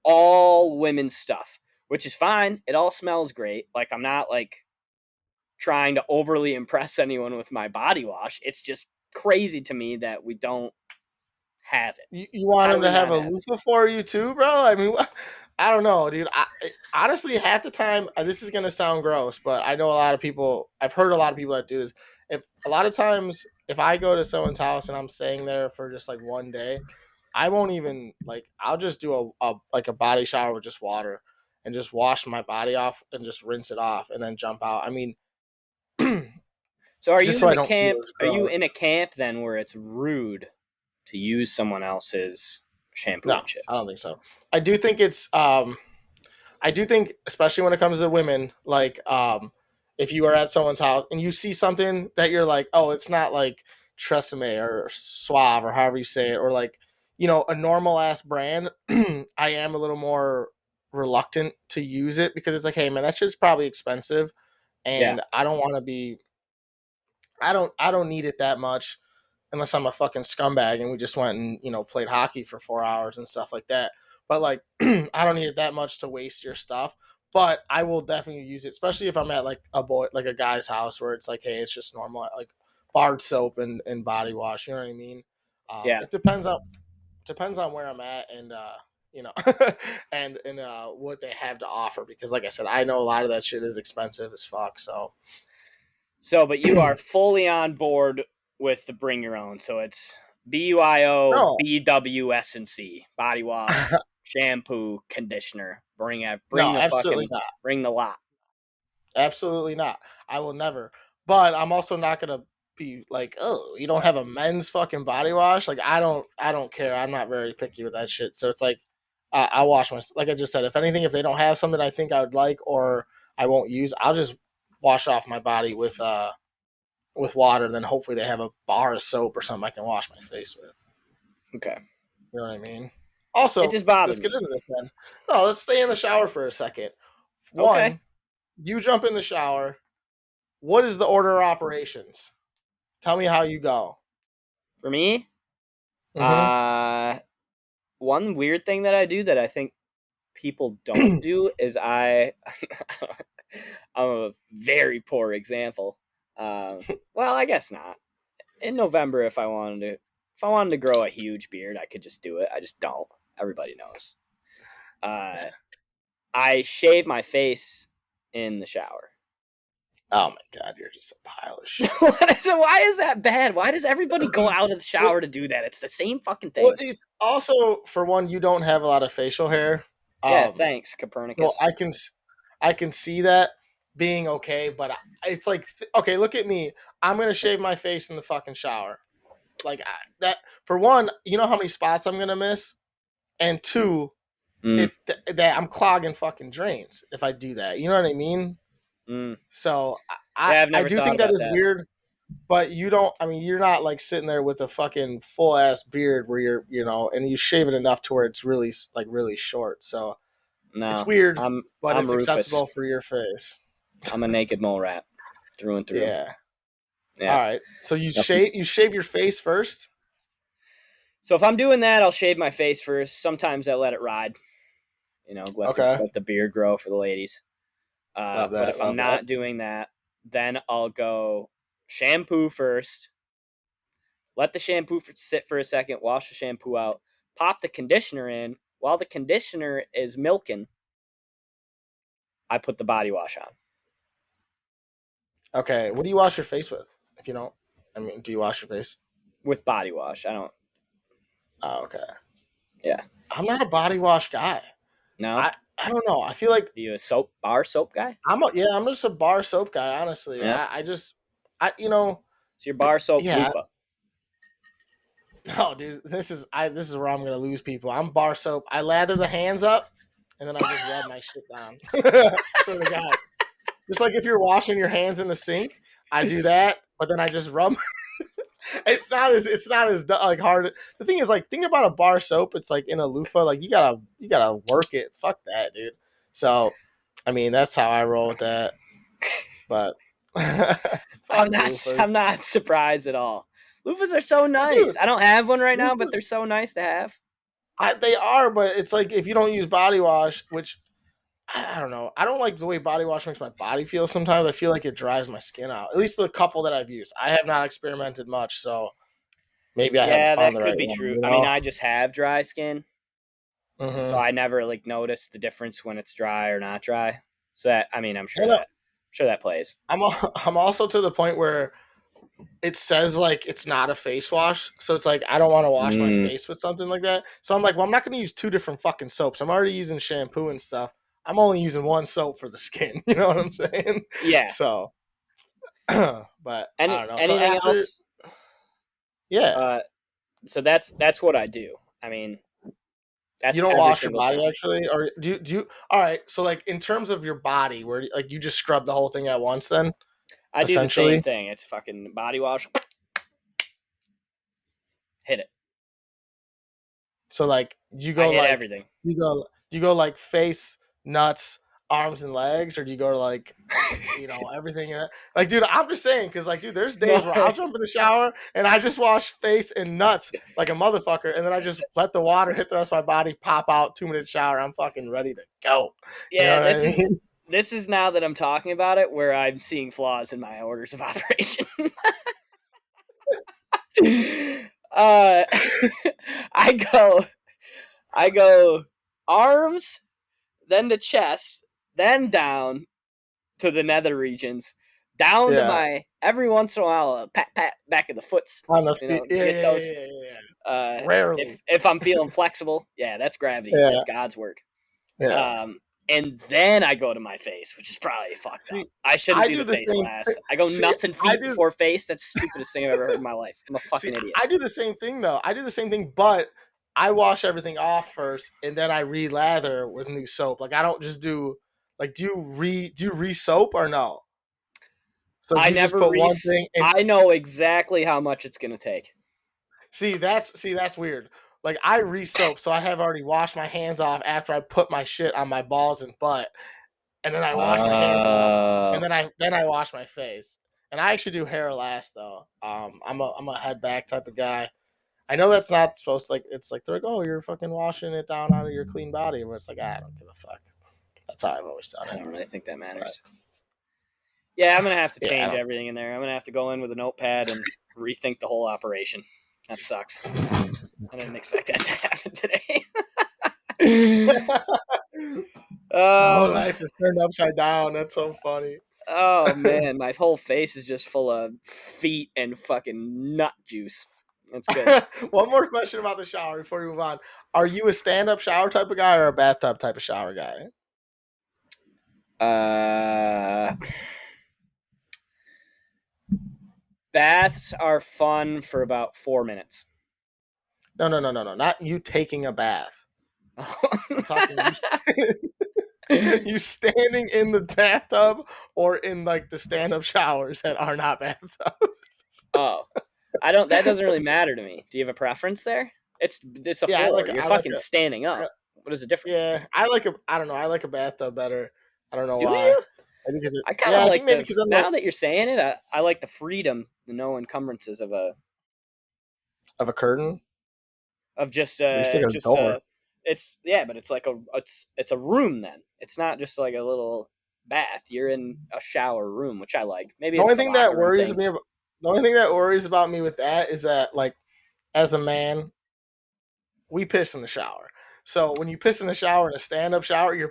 all women's stuff, which is fine. It all smells great. Like I'm not like trying to overly impress anyone with my body wash. It's just crazy to me that we don't have it. you want How do him we to have not a have it? loofah for you too, bro? I mean, I don't know, dude. Honestly, half the time, this is gonna sound gross, but I know a lot of people. I've heard a lot of people that do this. If a lot of times, if I go to someone's house and I'm staying there for just like one day, I won't even like. I'll just do a body shower with just water and just wash my body off and just rinse it off and then jump out. I mean, So are just you so in I a don't camp? feel as Are you gross. in a camp then where it's rude to use someone else's shampoo No, and shit? I don't think so. I do think it's I do think, especially when it comes to women, like if you are at someone's house and you see something that you're like, oh, it's not like Tresemme or Suave or however you say it, or like, a normal ass brand, I am a little more reluctant to use it because it's like, hey man, that shit's probably expensive Yeah. and I don't want to be I don't need it that much unless I'm a fucking scumbag and we just went and played hockey for 4 hours and stuff like that. But like, I don't need it that much to waste your stuff. But I will definitely use it, especially if I'm at like a guy's house where it's like, hey, it's just normal, like bar soap and body wash. You know what I mean? Yeah. It depends on where I'm at and you know and what they have to offer because like I said, I know a lot of that shit is expensive as fuck. So So, but you are fully on board with the bring your own. So it's BUIO, no, BWS and C, body wash, shampoo, conditioner. no, absolutely not. bring the lot. Absolutely not. I will never. But I'm also not gonna be like, oh, you don't have a men's fucking body wash. Like I don't care. I'm not very picky with that shit. So it's like, I wash my like I just said. If anything, if they don't have something I think I would like or I won't use, I'll just wash off my body with water. And then hopefully they have a bar of soap or something I can wash my face with. Okay. You know what I mean? It Also, just bothered let's get me. into this then. No, let's stay in the shower for a second. Okay. One, you jump in the shower. What is the order of operations? Tell me how you go. For me, Mm-hmm. uh, one weird thing that I do that I think people don't do is I'm a very poor example. Well, I guess not. In November, if I wanted to grow a huge beard, I could just do it. I just don't. Everybody knows. I shave my face in the shower. Oh my god, you're just a pile of shit. Why is that bad? Why does everybody go out of the shower to do that? It's the same fucking thing. Well, it's also, for one, you don't have a lot of facial hair. Yeah, thanks, Copernicus. So I can see that being okay, but it's like, okay, look at me. I'm gonna shave my face in the fucking shower. Like that. For one, you know how many spots I'm gonna miss, and two, that I'm clogging fucking drains if I do that. You know what I mean? So Yeah, I've I never do thought think that about is that. weird. But you don't. I mean, you're not like sitting there with a fucking full ass beard where you're, and you shave it enough to where it's really like really short. So it's No, weird, I'm but I'm it's Rufus. acceptable for your face. I'm a naked mole rat, through and through. Yeah. Yeah. All right. So Nothing. you shave your face first. So if I'm doing that, I'll shave my face first. Sometimes I let it ride. Okay. Let the beard grow for the ladies. Love But that. if I'm Love that. not doing that, then I'll go shampoo first. Let the shampoo sit for a second. Wash the shampoo out. Pop the conditioner in. While the conditioner is milking, I put the body wash on. Okay. What do you wash your face with? If you don't, I mean, do you wash your face? With body wash. I don't. Oh, okay. Yeah. I'm not a body wash guy. No? I don't know. I feel like Are you a bar soap guy? I'm just a bar soap guy. Honestly, Yeah. I just So your bar soap yeah. loofah. No, dude, this is where I'm gonna lose people. I'm bar soap. I lather the hands up, and then I just rub my shit down. Swear to God, just like if you're washing your hands in the sink, I do that, but then I just rub. It's not as like hard. The thing is, like, think about a bar soap. It's like in a loofah. Like you gotta work it. Fuck that, dude. So, I mean, that's how I roll with that. But fuck loofahs, I'm not surprised at all. Loofahs are so nice. dude. I don't have one right now, but Loofahs, they're so nice to have. they are, but it's like if you don't use body wash, which I don't know. I don't like the way body wash makes my body feel sometimes. I feel like it dries my skin out. At least the couple that I've used. I have not experimented much, so maybe I haven't Yeah, found that the could right be one, true. you I mean, know? I just have dry skin, so Mm-hmm. I never notice the difference when it's dry or not dry. So that I'm I know. sure that plays. I'm also to the point where it says like it's not a face wash, so it's like I don't want to wash my Mm, face with something like that. So I'm like, well, I'm not going to use two different fucking soaps. I'm already using shampoo and stuff. I'm only using one soap for the skin. You know what I'm saying? yeah. So, but I don't know. So Anything after, else? yeah, Uh, so that's what I do. I mean, you that's don't every wash your single body time. actually, or do you? All right. So like in terms of your body, where like you just scrub the whole thing at once, then I do the same essentially. thing. It's fucking body wash. Hit it. So like I hit everything. you go like face, nuts, arms and legs, or do you go to like everything? Like, dude, I'm just saying because like, dude, there's No, days where I'll jump in the shower and I just wash face and nuts like a motherfucker, and then I just let the water hit the rest of my body, pop out, 2 minute shower, I'm fucking ready to go. You know yeah, what I mean? this is now that I'm talking about it where I'm seeing flaws in my orders of operation. uh, I go I go arms, then to chest, then down to the nether regions, down to Yeah, my every once in a while pat back of the foots. on the feet. Yeah, Get yeah, those. yeah, yeah, yeah. If Rarely. I'm feeling flexible, yeah, that's gravity. Yeah, That's God's work. yeah. And then I go to my face, which is probably fucked up. See, I shouldn't I do do the the face same. last. I go See, nuts and I feet do. before face. That's the stupidest thing I've ever heard in my life. I'm a See, fucking idiot. I do the same thing though. I do the same thing, but I wash everything off first, and then I re-lather with new soap. Like I don't just do like do you re-soap or no? So I you just never put one thing and I know exactly how much it's gonna take. see that's weird. Like I re-soap, so I have already washed my hands off after I put my shit on my balls and butt, and then I wash my hands off, and Oh. then I wash my face. And I actually do hair last though. I'm a head back type of guy. I know that's not supposed to, like, it's like they're like, oh, you're fucking washing it down onto your clean body, but it's like, I don't give a fuck. That's how I've always done I it. don't really think that But matters. Yeah, I'm gonna have to yeah, I change don't. everything in there. I'm gonna have to go in with a notepad and rethink the whole operation. That sucks. I didn't expect that to happen today. My whole um, life is turned upside down. That's so funny. oh man, my whole face is just full of feet and fucking nut juice. That's good. One more question about the shower before we move on. Are you a stand-up shower type of guy or a bathtub type of shower guy? Uh, baths are fun for about 4 minutes. No, no, no, no, no. Not you taking a bath. I'm talking you standing in the bathtub or in like the stand-up showers that are not bathtubs. Oh, I don't. That doesn't really matter to me. Do you have a preference there? It's a Yeah, floor. You're I like fucking standing a up. What is the difference? yeah. I don't know. I like a bathtub better. I don't know Do why. you? Maybe because I kind yeah, of I think like maybe the. because I'm like Now that you're saying it, I like the freedom, the no encumbrances of a curtain. of just But you still got a just door. It's yeah, but it's like it's a room then. It's not just like a little bath. You're in a shower room, which I like. Maybe The it's only the thing that locker room worries thing. me about the only thing that worries about me with that is that like as a man, we piss in the shower. So when you piss in the shower in a stand-up shower, you're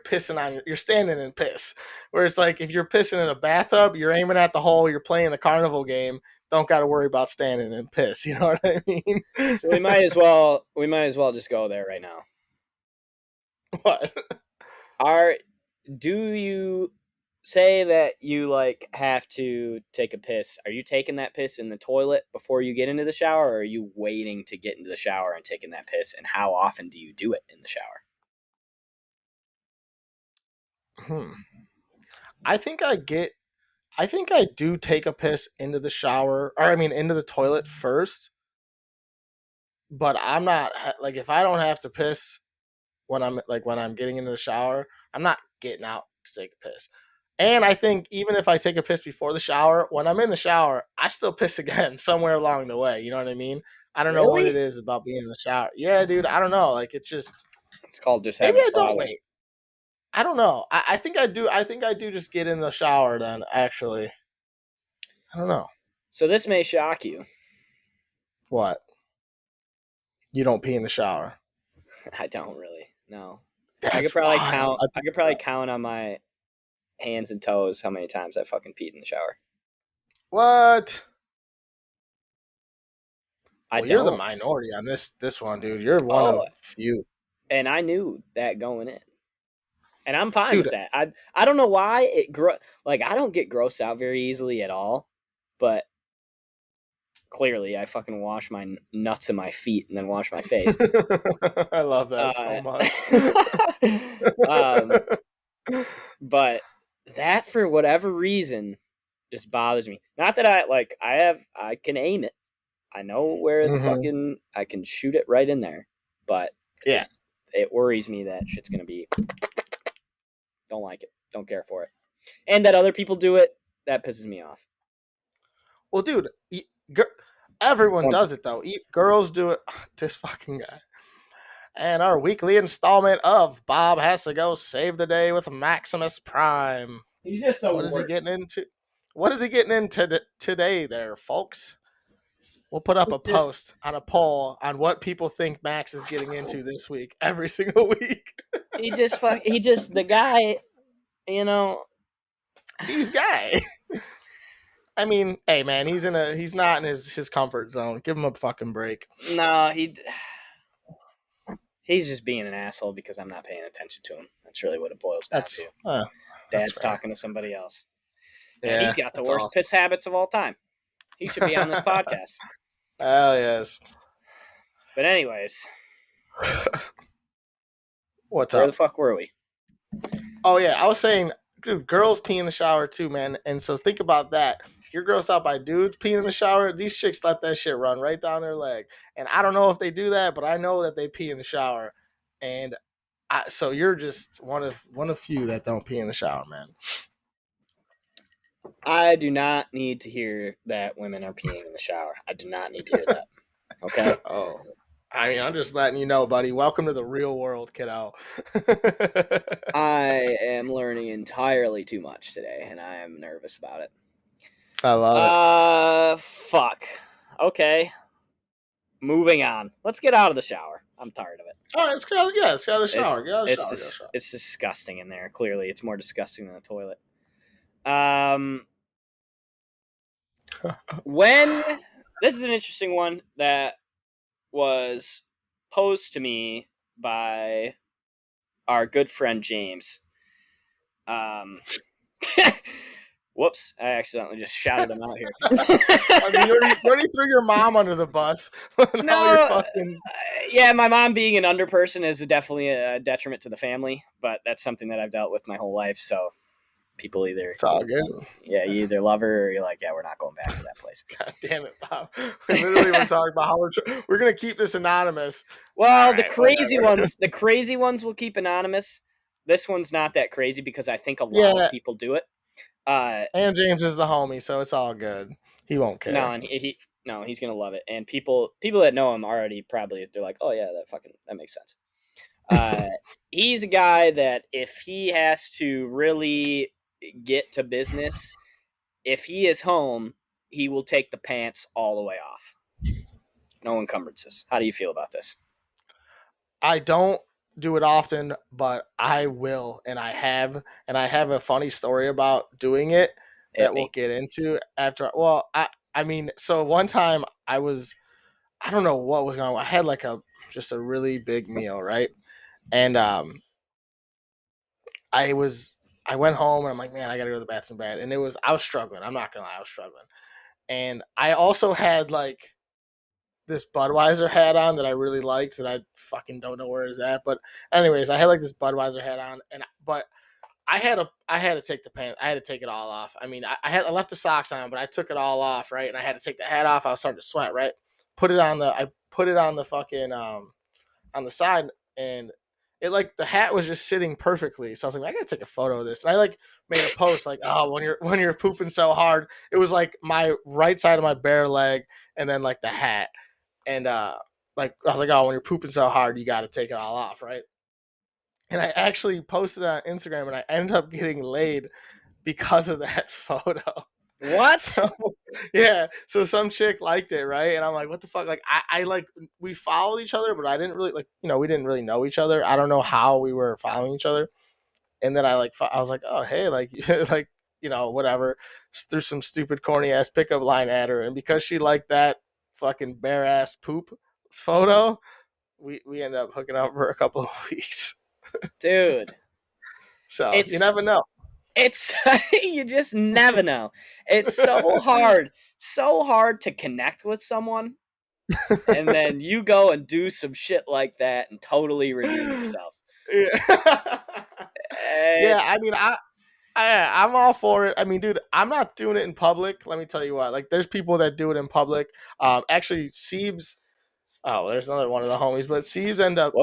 standing in piss. Where it's like if you're pissing in a bathtub, you're aiming at the hole, you're playing the carnival game, don't got to worry about standing in piss. You know what I mean? So we might as well just go there right now. What? Are do you say that you like have to take a piss? Are you taking that piss in the toilet before you get into the shower, or are you waiting to get into the shower and taking that piss? And how often do you do it in the shower? Hmm. I think I get. I think I do take a piss into the shower, or I mean into the toilet first. But I'm not like if I don't have to piss when I'm getting into the shower, I'm not getting out to take a piss. And I think even if I take a piss before the shower, when I'm in the shower, I still piss again somewhere along the way. You know what I mean? I don't know what it Really? is about being in the shower. Yeah, dude, I don't know. Like it just It's called just maybe having a I don't problem. wait. I don't know. I think I do. I think I do just get in the shower then. Actually, I don't know So this may shock you. what you don't pee in the shower. I don't really. No. I could That's probably wild. count. I could probably count on my hands and toes how many times I fucking peed in the shower. What? I Well, you're the don't. minority on this one, dude. You're one Oh, of few, and I knew that going in. And I'm fine with dude. that. I don't know why like I don't get grossed out very easily at all, but clearly I fucking wash my nuts and my feet and then wash my face. I love that so Uh, much. um, but that for whatever reason just bothers me. Not that I can aim it. I know where the Hmm. fucking I can shoot it right in there, but Yeah. it worries me that shit's gonna be. Don't like it. Don't care for it. And that other people do it, that pisses me off. Well, dude, everyone Oh, I'm does sorry. it though. Girls do it. This fucking guy. And our weekly installment of Bob has to go save the day with Maximus Prime. He's just the What is he worst. getting into? What is he getting into today, there, folks? We'll put up He a just post on a poll on what people think Max is getting into this week, every single week. he just the guy, you know. He's guy. I mean, hey man, he's not in his comfort zone. Give him a fucking break. No, he's just being an asshole because I'm not paying attention to him. That's really what it boils down That's to. that's Dad's fair. talking to somebody else. And Yeah, he's got the that's worst awesome. piss habits of all time. He should be on this podcast. Hell yes. But anyways, What's where the up? fuck were we? Oh yeah, I was saying, dude, girls pee in the shower too, man. And so think about that. You're grossed out by dudes peeing in the shower. These chicks let that shit run right down their leg. And I don't know if they do that, but I know that they pee in the shower. And so you're just one of few that don't pee in the shower, man. I do not need to hear that women are peeing in the shower. I do not need to hear that. Okay. Oh, I mean, I'm just letting you know, buddy. Welcome to the real world, kiddo. I am learning entirely too much today, and I am nervous about it. I love it. Fuck. Okay. Moving on. Let's get out of the shower. I'm tired of it. Oh, let's get out of the shower. Get out of the shower. Get out of the shower. It's disgusting in there. Clearly, it's more disgusting than the toilet. When this is an interesting one that was posed to me by our good friend James. Whoops! I accidentally just shouted him out here. I mean, you already threw your mom under the bus. Now you're fucking. Yeah, my mom being an under person is definitely a detriment to the family, but that's something that I've dealt with my whole life. So people either It's all good. You either love her or you're like, yeah, we're not going back to that place. God damn it, Bob. We're talking about how we're gonna keep this anonymous. Well, the crazy ones will keep anonymous. This one's not that crazy because I think a lot of people do it. And James is the homie, so it's all good. He won't care. No, he's gonna love it. And people that know him already probably they're like, oh yeah, that makes sense. He's a guy that if he has to really get to business, if he is home, he will take the pants all the way off. No encumbrances. How do you feel about this? I don't do it often, but I will, and I have a funny story about doing it that we'll get into after. Well, I mean, so one time I don't know what was going on. I had like just a really big meal, right? And I went home and I'm like, man, I gotta go to the bathroom bad. And I was struggling. I'm not gonna lie, I was struggling. And I also had like this Budweiser hat on that I really liked, and I fucking don't know where it's at. But anyways, I had like this Budweiser hat on, but I had to take the pants. I had to take it all off. I mean, I left the socks on, but I took it all off, right? And I had to take the hat off. I was starting to sweat, right? I put it on the fucking on the side, and it like the hat was just sitting perfectly. So I was like, I gotta take a photo of this. And I like made a post like, oh, when you're pooping so hard, it was like my right side of my bare leg, and then like the hat. And like I was like, oh, when you're pooping so hard, you got to take it all off, right? And I actually posted that on Instagram, and I ended up getting laid because of that photo. What? So, yeah. So some chick liked it, right? And I'm like, what the fuck? Like, I like we followed each other, but I didn't really we didn't really know each other. I don't know how we were following each other. And then I was like, oh hey, like like whatever. Threw some stupid corny ass pickup line at her, and because she liked that fucking bare ass poop photo, we ended up hooking up for a couple of weeks. Dude. So you never know. It's you just never know. It's so hard to connect with someone, and then you go and do some shit like that and totally redeem yourself. Yeah, yeah. I mean, I'm all for it. I mean, dude, I'm not doing it in public. Let me tell you what. Like, there's people that do it in public. Actually, Siebes. Oh, there's another one of the homies, but Siebes ended up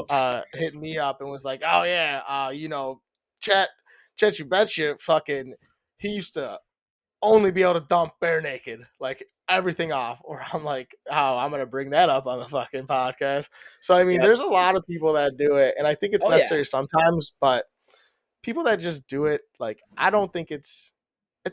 hitting me up and was like, "Oh yeah, Chet, you betcha, fucking, he used to only be able to dump bare naked, like everything off." Or I'm like, "Oh, I'm gonna bring that up on the fucking podcast." So I mean, there's a lot of people that do it, and I think it's necessary sometimes, but people that just do it, like, I don't think it's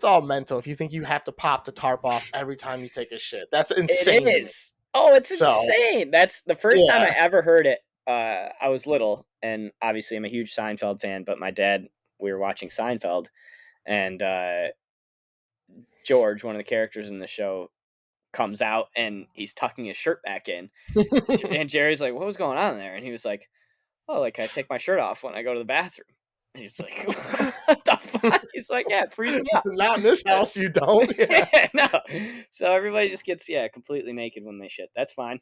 all mental. If you think you have to pop the tarp off every time you take a shit, that's insane. It is. Oh, it's insane. That's the first time I ever heard it. I was little, and obviously I'm a huge Seinfeld fan, but my dad, we were watching Seinfeld, and George, one of the characters in the show, comes out and he's tucking his shirt back in. And Jerry's like, what was going on there? And he was like, oh, like I take my shirt off when I go to the bathroom. And he's like, what the fuck? He's like, yeah, it frees me up. Not in this house, you don't. Yeah, no. So everybody just gets completely naked when they shit. That's fine.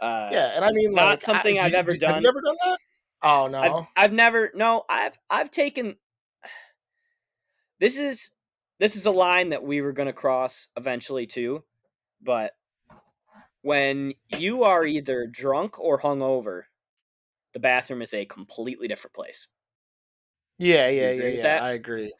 Yeah, and I mean, not something I've ever done. Have you ever done that? Oh no, I've never. No, I've taken. This is a line that we were going to cross eventually too, but when you are either drunk or hungover, the bathroom is a completely different place. Yeah. I agree.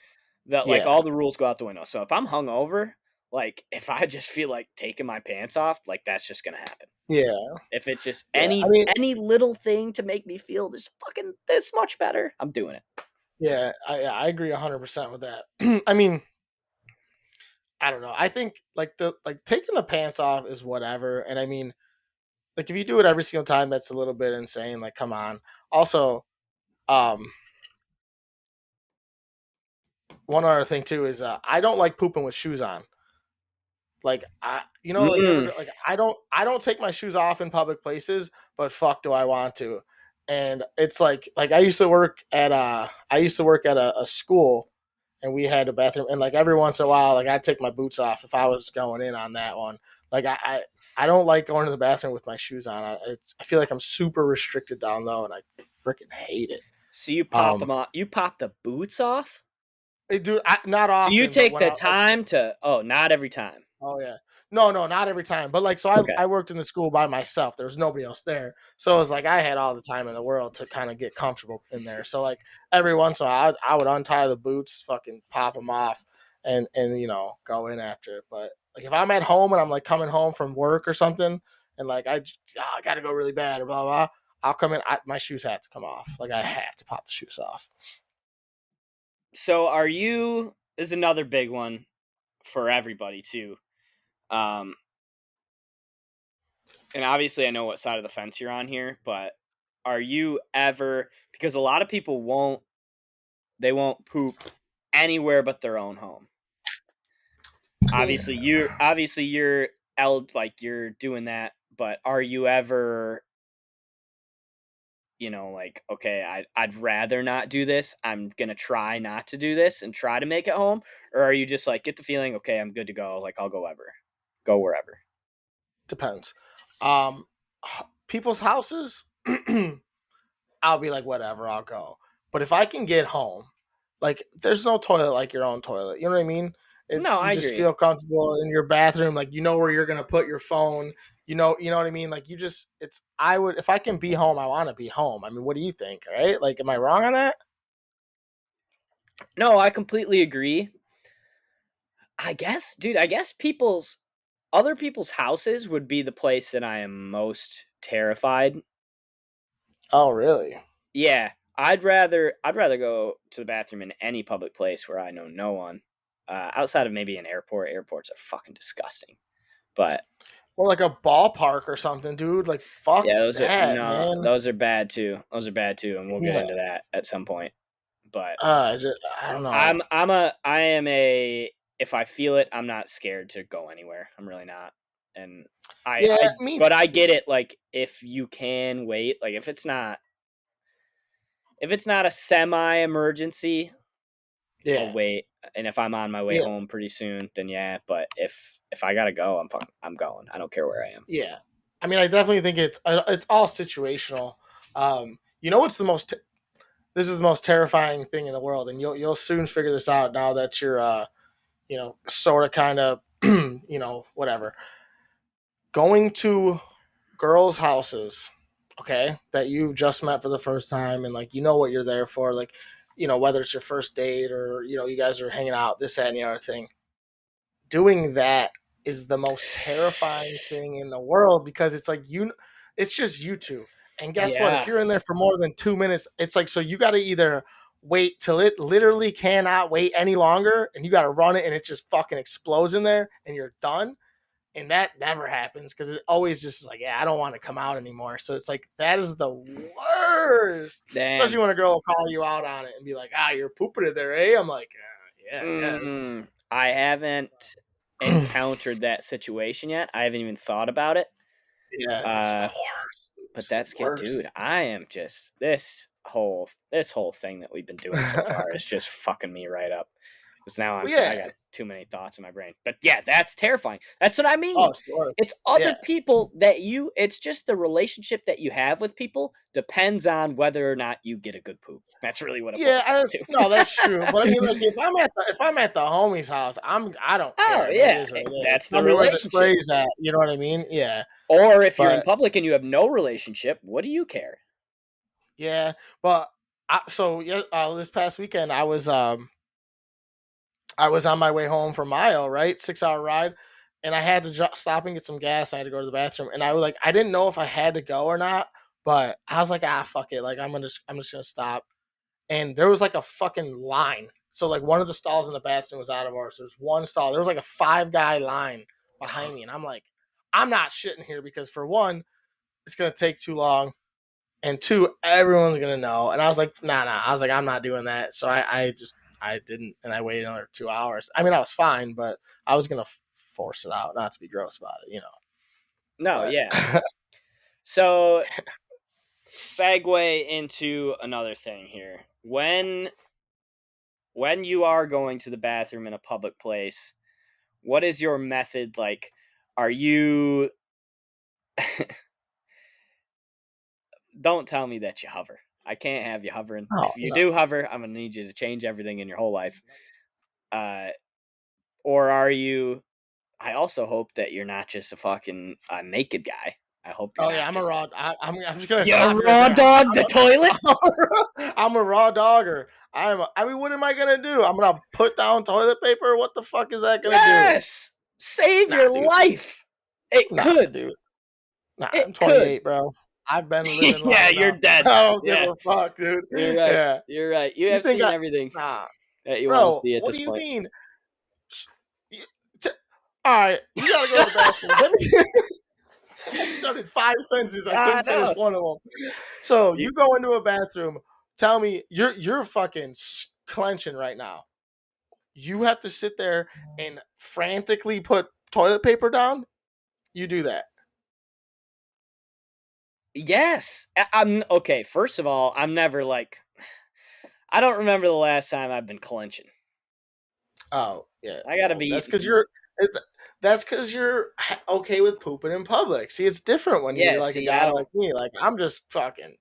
That like all the rules go out the window. So if I'm hungover, like if I just feel like taking my pants off, like that's just gonna happen. Yeah. If it's just Yeah. I mean, any little thing to make me feel just fucking this much better, I'm doing it. yeah, I agree 100% with that. I mean, I don't know. I think like taking the pants off is whatever, and I mean, like if you do it every single time, that's a little bit insane. Like, come on. Also, um, one other thing too is I don't like pooping with shoes on. Like like you ever Mm. like I don't take my shoes off in public places, but fuck, do I want to? And it's like I used to work at a school, and we had a bathroom, and like every once in a while, like I'd take my boots off if I was going in on that one. Like I don't like going to the bathroom with my shoes on. I feel like I'm super restricted down low, and I freaking hate it. So you pop Um, them off. You pop the boots off. dude, not So you often, but take when the I like. time to. Oh, not every time. Oh yeah. No, no, not every time. But like, so Okay. I worked in the school by myself. There was nobody else there. So it was like I had all the time in the world to kind of get comfortable in there. So like every once in a while, I would untie the boots, fucking pop them off, and go in after it. But like if I'm at home and I'm like coming home from work or something, and like I got to go really bad or blah blah, I'll come in. My shoes have to come off. Like I have to pop the shoes off. So are you? This is another big one for everybody too. Um, and obviously I know what side of the fence you're on here, but are you ever, because a lot of people won't poop anywhere but their own home. Yeah. Obviously you're like you're doing that, but are you ever, like, okay, I'd rather not do this. I'm gonna try not to do this and try to make it home, or are you just like get the feeling, okay, I'm good to go, like I'll go wherever. Depends. Um, People's houses. I'll be like, whatever, I'll go. But if I can get home, like, there's no toilet like your own toilet. You know what I mean? No, It's you I just agree. feel comfortable in your bathroom, like you know where you're gonna put your phone. You know what I mean? Like you just, it's. I would if I can be home, I want to be home. I mean, what do you think? Right? Like, am I wrong on that? No, I completely agree. I guess, dude, I guess other people's houses would be the place that I am most terrified. Oh, really? Yeah, I'd rather go to the bathroom in any public place where I know no one. Outside of maybe an airport. Airports are fucking disgusting. But Or like a ballpark or something, dude. Like, fuck yeah, those are that, no, man. those are bad too. Those are bad too, and we'll get Yeah. into that at some point. But I don't know. I am a if I feel it, I'm not scared to go anywhere. I'm really not. And Yeah, I me but I too. get it, like if you can wait, like if it's not a semi emergency, I'll Yeah, wait. And if I'm on my way yeah, home pretty soon, then yeah, but if I got to go, I'm going. I don't care where I am. yeah. I mean, I definitely think it's all situational. What's the most this is the most terrifying thing in the world, and you'll soon figure this out now that you're sort of kind of whatever, going to girls' houses, okay, that you've just met for the first time, and like what you're there for, like whether it's your first date or you guys are hanging out, this, that, and the other thing. Doing that is the most terrifying thing in the world because it's like it's just you two. And guess what? If Yeah. you're in there for more than 2 minutes, it's like, so you got to either wait till it literally cannot wait any longer, and you got to run it, and it just fucking explodes in there, and you're done. And that never happens because it always just is like, yeah, I don't want to come out anymore. So it's like that is the worst, especially Damn. when a girl will call you out on it and be like, you're pooping it there, eh? I'm like, yeah, I guess. I haven't encountered that situation yet. I haven't even thought about it. Yeah, it's the Uh, worst. but It's the that's good, dude. worst. I am just this whole thing that we've been doing so far is just fucking me right up. Because now Well, I yeah. got too many thoughts in my brain. But yeah, that's terrifying. That's what I Oh, mean. it's the worst. It's Yeah. other people it's just the relationship that you have with people depends on whether or not you get a good poop. That's really what it Yeah, boils down to. no, that's true. But I mean, like, if I'm at the homie's house, I don't Oh care. It yeah, is what it is. that's the Tell me where the relationship. spray's at. You know what I mean? Yeah. Or if you're in But public and you have no relationship, what do you care? yeah, but so yeah, this past weekend I was on my way home from Mayo, right, 6 hour ride, and I had to stop and get some gas. I had to go to the bathroom, and I was like, I didn't know if I had to go or not, but I was like, fuck it, like I'm just gonna stop. And there was like a fucking line. So like one of the stalls in the bathroom was out of ours. There's one stall. There was like a 5-guy line behind me, and I'm like, I'm not shitting here because for one, it's gonna take too long, and two, everyone's gonna know. And I was like, nah. I was like, I'm not doing that. So I didn't, and I waited another 2 hours. I mean, I was fine, but I was gonna force it out, not to be gross about it, No, But yeah. So, segue into another thing here. When you are going to the bathroom in a public place, what is your method? Like, are you... Don't tell me that you hover. I can't have you hovering. If you do hover, I'm going to need you to change everything in your whole life. Or are you... I also hope that you're not just a fucking naked guy. I hope you're not. I'm a raw. I'm just gonna. You're a raw dog the toilet. I'm a raw dogger. I mean, what am I gonna do? I'm gonna put down toilet paper. What the fuck is that gonna do? Yes, save your life. It could, dude. Nah, it I'm 28, bro. I've been living long enough. you're dead. I don't give a fuck, dude. You're right. Yeah, you're right. You have seen everything that you want to see at what this do you point. mean? All right, you gotta go to the bathroom. I started 5 sentences. I couldn't finish one of them. So you go into a bathroom. Tell me, you're fucking clenching right now. You have to sit there and frantically put toilet paper down. You do that. Yes, I'm okay. First of all, I'm never like... I don't remember the last time I've been clenching. Oh yeah, I gotta be. That's because you're okay with pooping in public. See, it's different when you're like a guy like me. Like I'm just fucking.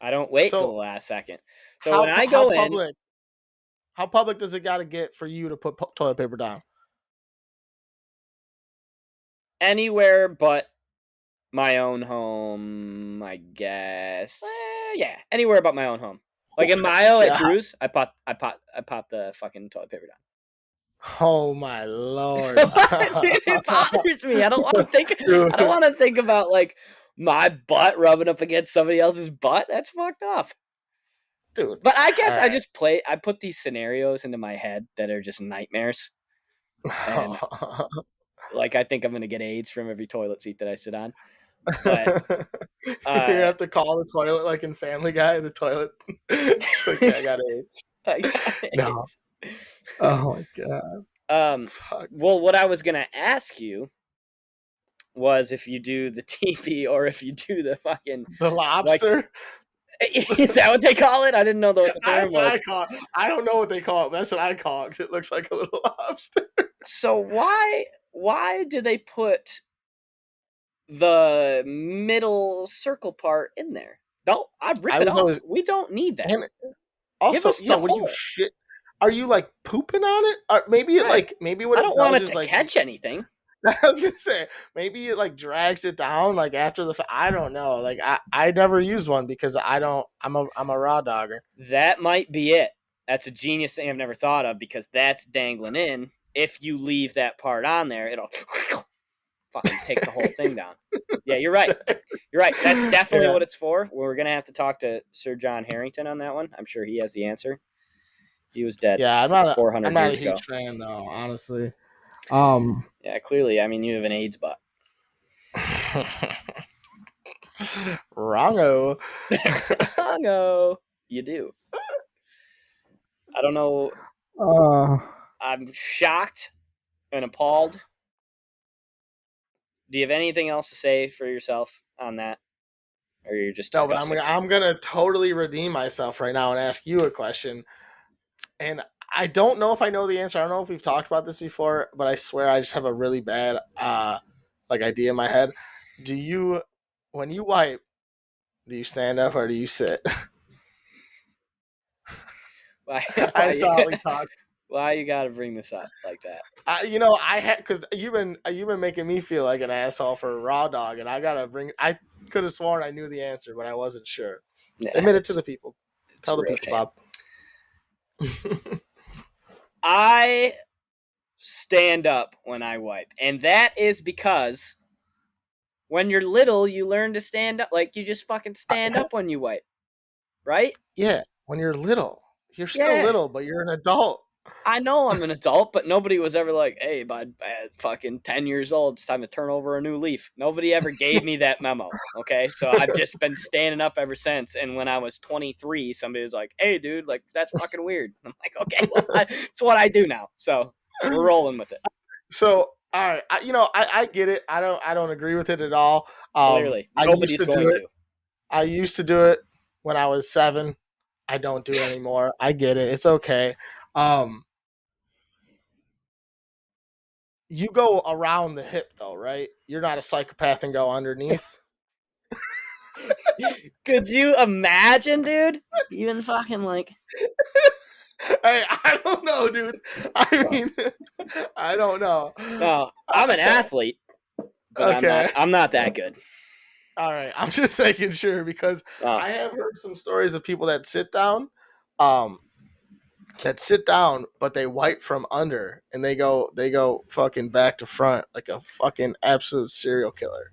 I don't wait till the last second. So when I how go public, in, how public does it got to get for you to put toilet paper down? Anywhere but my own home, I guess. Yeah, anywhere but my own home. Like in Mayo at Drew's, I pop the fucking toilet paper down. Oh my lord! It bothers me. I don't want to think. I don't want to think about like my butt rubbing up against somebody else's butt. That's fucked up, dude. But I guess I just I put these scenarios into my head that are just nightmares. And like I think I'm gonna get AIDS from every toilet seat that I sit on. But you have to call the toilet like in Family Guy. The toilet, like, I got AIDS. No. Oh my god. Fuck. Well, what I was gonna ask you was if you do the TV or if you do the fucking lobster. Like, is that what they call it? I didn't know what the term That's what was. I call it. I don't know what they call it. That's what I call it because it looks like a little lobster. So why do they put the middle circle part in there? No, I rip it off. We don't need that. And also, what do you shit? Are you like pooping on it? Or maybe it maybe what I don't want it to catch anything. I was gonna say maybe it like drags it down like after the. I don't know. Like I never used one because I'm a raw dogger. That might be it. That's a genius thing I've never thought of because that's dangling in. If you leave that part on there, it'll fucking take the whole thing down. Yeah, you're right. You're right. That's definitely what it's for. We're gonna have to talk to Sir John Harrington on that one. I'm sure he has the answer. He was dead. Yeah, I'm not 400 I'm not years a huge ago. fan though, honestly. Yeah, clearly. I mean, you have an AIDS butt. Wrongo. Wrongo. You do. I don't know. I'm shocked and appalled. Do you have anything else to say for yourself on that? Or you're just no, but I'm gonna totally redeem myself right now and ask you a question. And I don't know if I know the answer. I don't know if we've talked about this before, but I swear I just have a really bad idea in my head. Do you, when you wipe, do you stand up or do you sit? I thought we talked. Why you gotta bring this up like that? I had because you've been making me feel like an asshole for a raw dog, and I gotta bring. I could have sworn I knew the answer, but I wasn't sure. Yeah, admit it to the people. Tell the people, Bob. stand up when I wipe. And that is because when you're little, you learn to stand up. Like, you just fucking stand up when you wipe, right? Yeah, when you're little. You're still Yeah. little, but you're an adult. I know I'm an adult, but nobody was ever like, hey, bud, at fucking 10 years old, it's time to turn over a new leaf. Nobody ever gave me that memo, okay? So I've just been standing up ever since. And when I was 23, somebody was like, hey, dude, like, that's fucking weird. I'm like, okay, well, it's what I do now. So we're rolling with it. So, all right, I get it. I don't agree with it at all. Clearly, I used nobody's to do going it. to. I used to do it when I was 7. I don't do it anymore. I get it. It's okay. Um, you go around the hip though, right? You're not a psychopath and go underneath. Could you imagine, dude? Even fucking like. Hey, I don't know, dude. I mean, I don't know. No, I'm an athlete, but Okay. I'm not that good. All right. I'm just making sure because Oh. I have heard some stories of people um, that sit down, but they wipe from under and they go fucking back to front like a fucking absolute serial killer.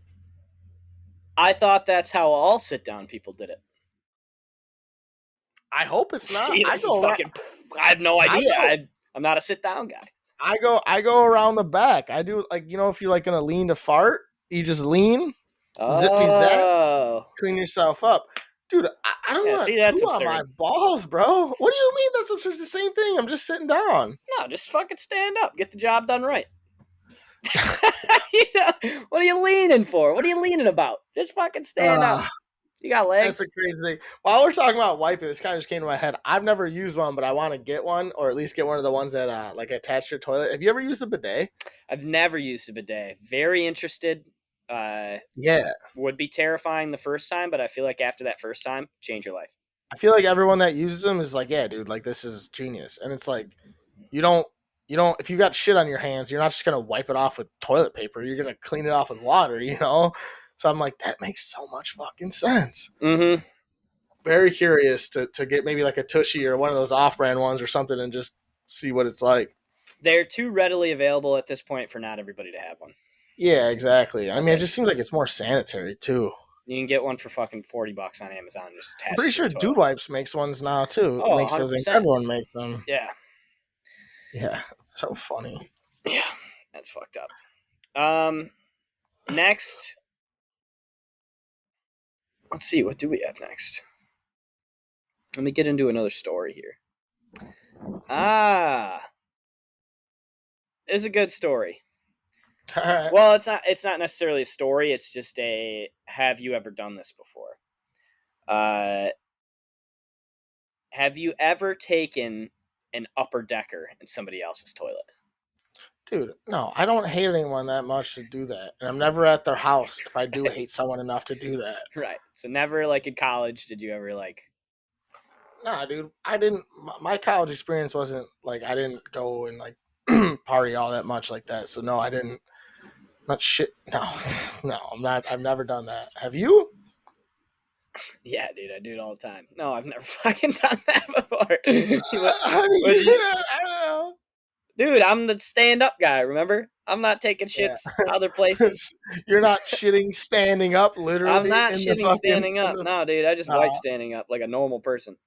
I thought that's how all sit down people did it. I hope it's not. See, this is fucking. I have no I idea. go, I'm not a sit down guy. I go around the back. I do like if you're like gonna lean to fart, you just lean, zippy zap, Oh. clean yourself up. Dude, I don't Yeah, want see, to that's poo on my absurd. balls, bro. What do you mean that's absurd? It's the same thing. I'm just sitting down. No, just fucking stand up. Get the job done right. What are you leaning for? What are you leaning about? Just fucking stand up. Uh, You got that's legs? a crazy thing. While we're talking about wiping, this kind of just came to my head. I've never used one, but I want to get one, or at least get one of the ones that like attach to your toilet. Have you ever used a bidet? I've never used a bidet. Very interested. Yeah. Would be terrifying the first time, but I feel like after that first time, change your life. I feel like everyone that uses them is like, yeah, dude, like this is genius. And it's like, you don't, if you got shit on your hands, you're not just gonna wipe it off with toilet paper. You're gonna clean it off with water. So I'm like, that makes so much fucking sense. Mm-hmm. Very curious to get maybe like a Tushy or one of those off-brand ones or something and just see what it's like. They're too readily available at this point for not everybody to have one. Yeah, exactly. I mean, it just seems like it's more sanitary too. You can get one for fucking $40 on Amazon. And just I'm attach pretty it to sure your Dude toilet. Wipes makes ones now too. Oh, Makes those. 100%. Everyone makes them. Yeah. Yeah, it's so funny. Yeah, that's fucked up. Next, let's see. What do we have next? Let me get into another story here. It's a good story. All right. Well, it's not necessarily a story. It's just a have you ever done this before? Have you ever taken an upper decker in somebody else's toilet? Dude, no, I don't hate anyone that much to do that. And I'm never at their house if I do hate someone enough to do that. Right. So never like in college did you ever like Nah, dude, I didn't. My college experience wasn't like I didn't go and like party all that much like that. So no, I didn't. Not shit. No, no, I'm not. I've never done that. Have you? Yeah, dude, I do it all the time. No, I've never fucking done that before. How do you do that? I don't know. Dude, I'm the stand-up guy. Remember, I'm not taking Yeah. shits other places. You're not shitting standing up, I'm literally not in the shitting fucking. standing up. No, dude, I just wipe Uh, standing up like a normal person.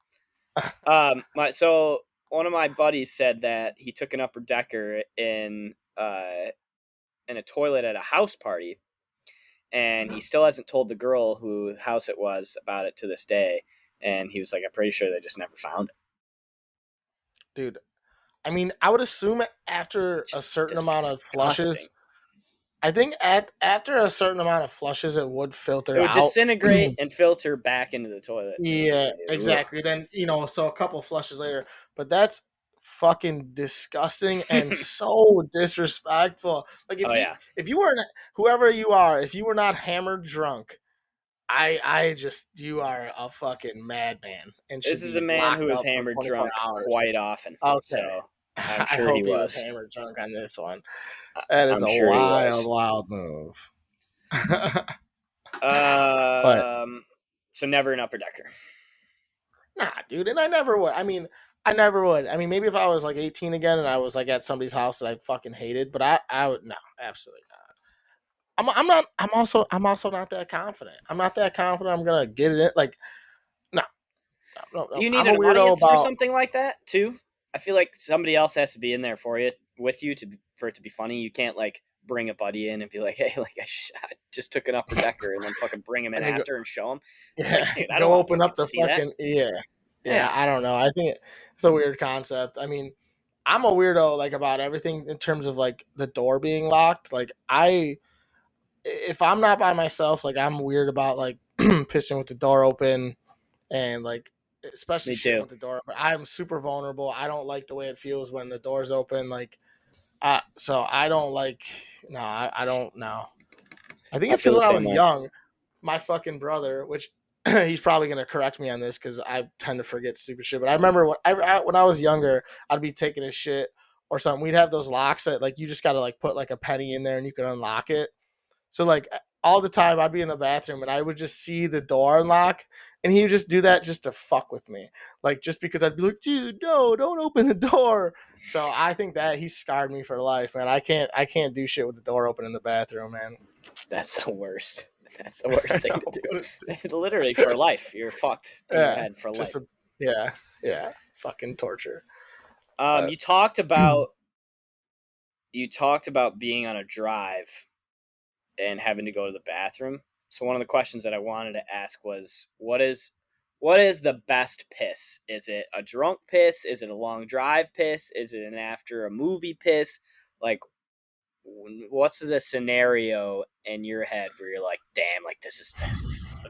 So one of my buddies said that he took an upper decker in a toilet at a house party, and he still hasn't told the girl whose house it was about it to this day. And he was like, "I'm pretty sure they just never found it." dude, I mean, I would assume after a Just certain amount of flushes, disgusting. I think after a certain amount of flushes, it would filter It would out. disintegrate and filter back into the toilet. Yeah, Ugh. exactly. Then so a couple flushes later, but that's fucking disgusting and so disrespectful. Like Oh yeah, if you weren't whoever you are, if you were not hammered drunk, I just you are a fucking madman and this should is a be man who locked is up for hammered 24 drunk hours. quite often. Okay. So I'm I sure he hope he was was. hammered drunk on this one. That is I'm a sure he wild, was. wild move. But So never an upper decker. nah, dude, and I never would. I mean, I never would. I mean, maybe if I was like 18 again and I was like at somebody's house that I fucking hated, but I would no, absolutely not. I'm not. I'm also not that confident. I'm not that confident. I'm gonna get it. Like no, Do you need I'm a an weirdo audience for about. something like that too? I feel like somebody else has to be in there for you with you for it to be funny. You can't like bring a buddy in and be like, "Hey, like I just took an upper decker," and then fucking bring him in And then go, after and show him. Like, yeah, dude, I don't go want to open fucking up the see that. fucking yeah. Yeah, I don't know. I think it's a weird concept. I mean, I'm a weirdo like about everything in terms of like the door being locked. Like if I'm not by myself, like I'm weird about like pissing with the door open and like especially me shitting too. with the door. But I'm super vulnerable. I don't like the way it feels when the door's open. Like, so I don't like. No, I don't know. I think I it's feel because the when I same was way. young, my fucking brother, which he's probably gonna correct me on this because I tend to forget stupid shit. But I remember when I was younger, I'd be taking a shit or something. We'd have those locks that like you just gotta like put like a penny in there and you can unlock it. So like all the time I'd be in the bathroom and I would just see the door unlock and he would just do that just to fuck with me. Like just because I'd be like, dude, no, don't open the door. So I think that he scarred me for life, man. I can't do shit with the door open in the bathroom, man. That's the worst. That's the worst thing to No, do. Literally for life. You're fucked in your yeah, head for just life. a yeah, fucking torture. Um, But you talked about you talked about being on a drive and having to go to the bathroom. So one of the questions that I wanted to ask was, what is the best piss? Is it a drunk piss? Is it a long drive piss? Is it an after a movie piss? Like, what's the scenario in your head where you're like, damn, like this is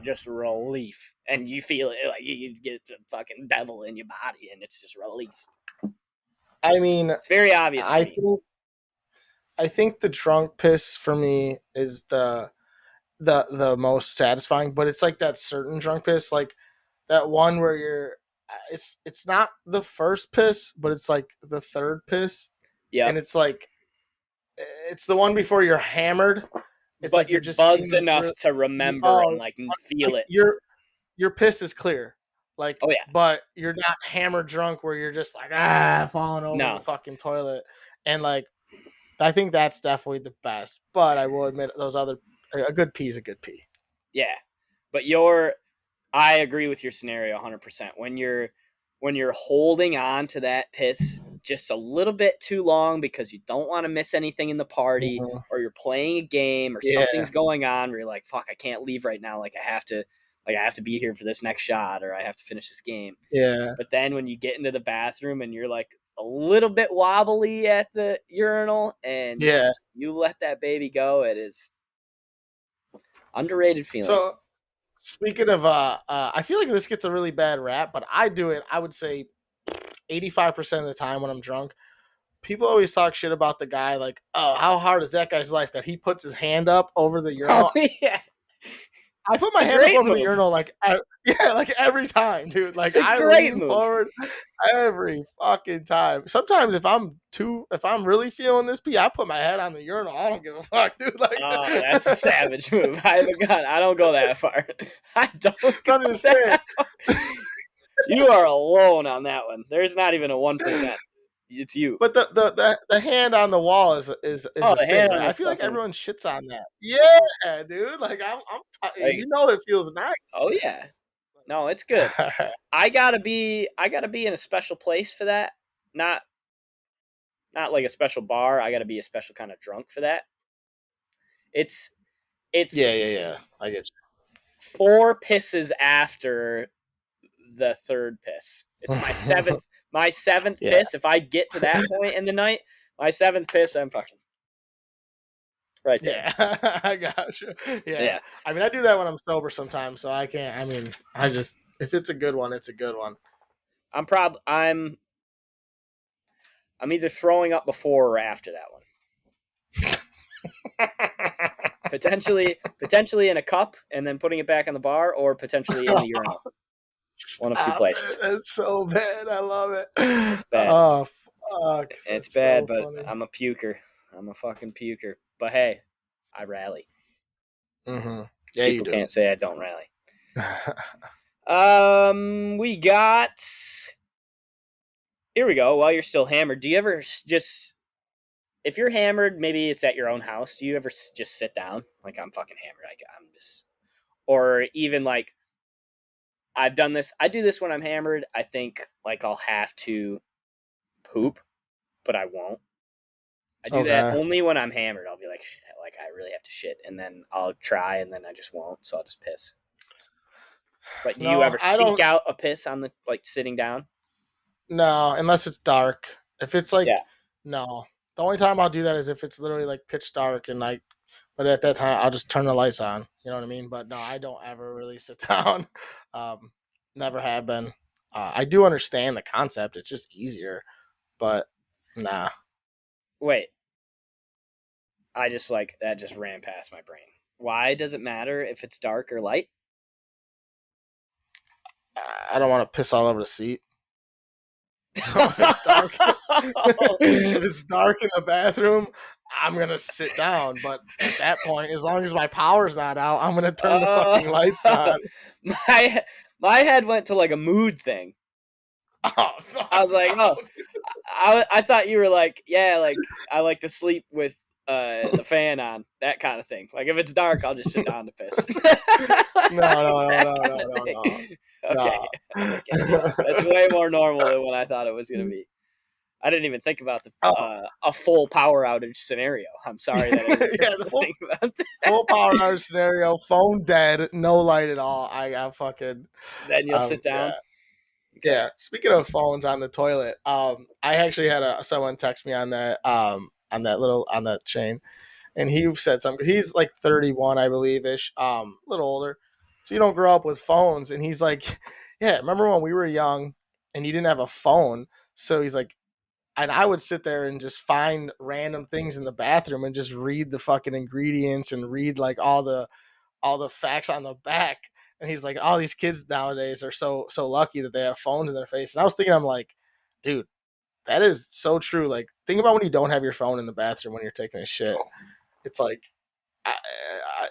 just relief, and you feel it like you get the fucking devil in your body, and it's just released. I mean, It's very obvious for I me. think I think the drunk piss for me is the most satisfying, but it's like that certain drunk piss, like that one where you're it's not the first piss, but it's like the third piss, and Yep. it's the one before you're hammered. It's But like you're you're just buzzed feeling enough really to remember oh and like feel like it. your piss is clear, like Oh yeah. but you're not hammered drunk where you're just like falling over the No. fucking toilet, and like I think that's definitely the best. But I will admit those other a good pee is a good pee. Yeah. But I agree with your scenario 100%. When you're holding on to that piss just a little bit too long because you don't want to miss anything in the party, Mhm. or you're playing a game or Yeah, something's going on where you're like, fuck, I can't leave right now, I have to be here for this next shot, or I have to finish this game. yeah, But then when you get into the bathroom and you're like a little bit wobbly at the urinal and yeah. you let that baby go, it is underrated feeling. So speaking of, I feel like this gets a really bad rap, but I do it. I would say 85% of the time when I'm drunk. People always talk shit about the guy, like, oh, how hard is that guy's life that he puts his hand up over the Oh urinal? yeah. I put It's my a hand up great over the move. urinal like yeah, like every time, dude. It's Like a I great lean move. forward every fucking time. Sometimes if I'm really feeling this pee, I put my head on the urinal. I don't give a fuck, dude. Like Oh, that's a savage move. I haven't got. I don't go that far. I don't go I'm just saying. that far. You are alone on that one. There's not even a 1%. It's you. But the hand on the wall is Oh, a the thing, hand right? on I the feel like fucking everyone shits on that. Yeah, dude. Like like. you know it feels nice. Oh yeah. No, it's good. I gotta be in a special place for that. Not not like a special bar. I gotta be a special kind of drunk for that. It's Yeah, it's yeah, yeah. I get 4 pisses after the third piss. It's my you. seventh Yeah. piss. If I get to that point in the night, my seventh piss, I'm fucking right there. Yeah, I got you. Yeah, Yeah, I mean, I do that when I'm sober sometimes, so I can't. I mean, I just if it's a good one, it's a good one. I'm either throwing up before or after that one. Potentially in a cup and then putting it back on the bar, or potentially in the urinal. One of two Stop it! places. It's so bad. I love it. It's bad. Oh fuck, It's that's bad, so but funny. I'm a puker. I'm a fucking puker. But hey, I rally. Hmm. Yeah, you People do. can't say I don't rally. We got here we go. While you're still hammered, do you ever just, if you're hammered, maybe it's at your own house, do you ever just sit down? Like, I'm fucking hammered. I'm just, or even like, I've done this. I do this when I'm hammered. I think like I'll have to poop, but I won't. I do that Okay. only when I'm hammered. I'll be like, shit, like I really have to shit, and then I'll try, and then I just won't. So I'll just piss. But do you No, ever I seek don't. out a piss on the like sitting down? No, unless it's dark. If it's Yeah. like, no. The only time I'll do that is if it's literally like pitch dark and like, but at that time I'll just turn the lights on. You know what I mean? But no, I don't ever really sit down. Um, Never have been. I do understand the concept. It's just easier, but nah. Wait, I just like that just ran past my brain. Why does it matter if it's dark or light? I don't want to piss all over the seat. So if it's dark, if it's dark in the bathroom, I'm gonna sit down. But at that point, as long as my power's not out, I'm gonna turn the Uh, fucking lights on. my my head went to like a mood thing. Oh I fuck was like, no! oh, I thought you were like, yeah, like I like to sleep with the fan on, that kind of thing. Like if it's dark, I'll just sit down to piss. No, no, no, That no, kind no, of thing. no, Okay, no. okay, that's way more normal than what I thought it was gonna be. I didn't even think about the Oh, a full power outage scenario. I'm sorry that I didn't yeah, the think about that. full power outage scenario. Phone dead, no light at all. I got fucking Then you'll sit yeah. down. Okay. Yeah. Speaking of phones on the toilet, I actually had someone text me on that little on that chain, and he said something because he's like 31, I believe ish, a little older. So you don't grow up with phones, and he's like, yeah, remember when we were young and you didn't have a phone? So he's like, and I would sit there and just find random things in the bathroom and just read the fucking ingredients and read like all the facts on the back. And he's like, all these kids nowadays are so lucky that they have phones in their face. And I was thinking, I'm like, dude, that is so true. Like, think about when you don't have your phone in the bathroom when you're taking a shit. It's like,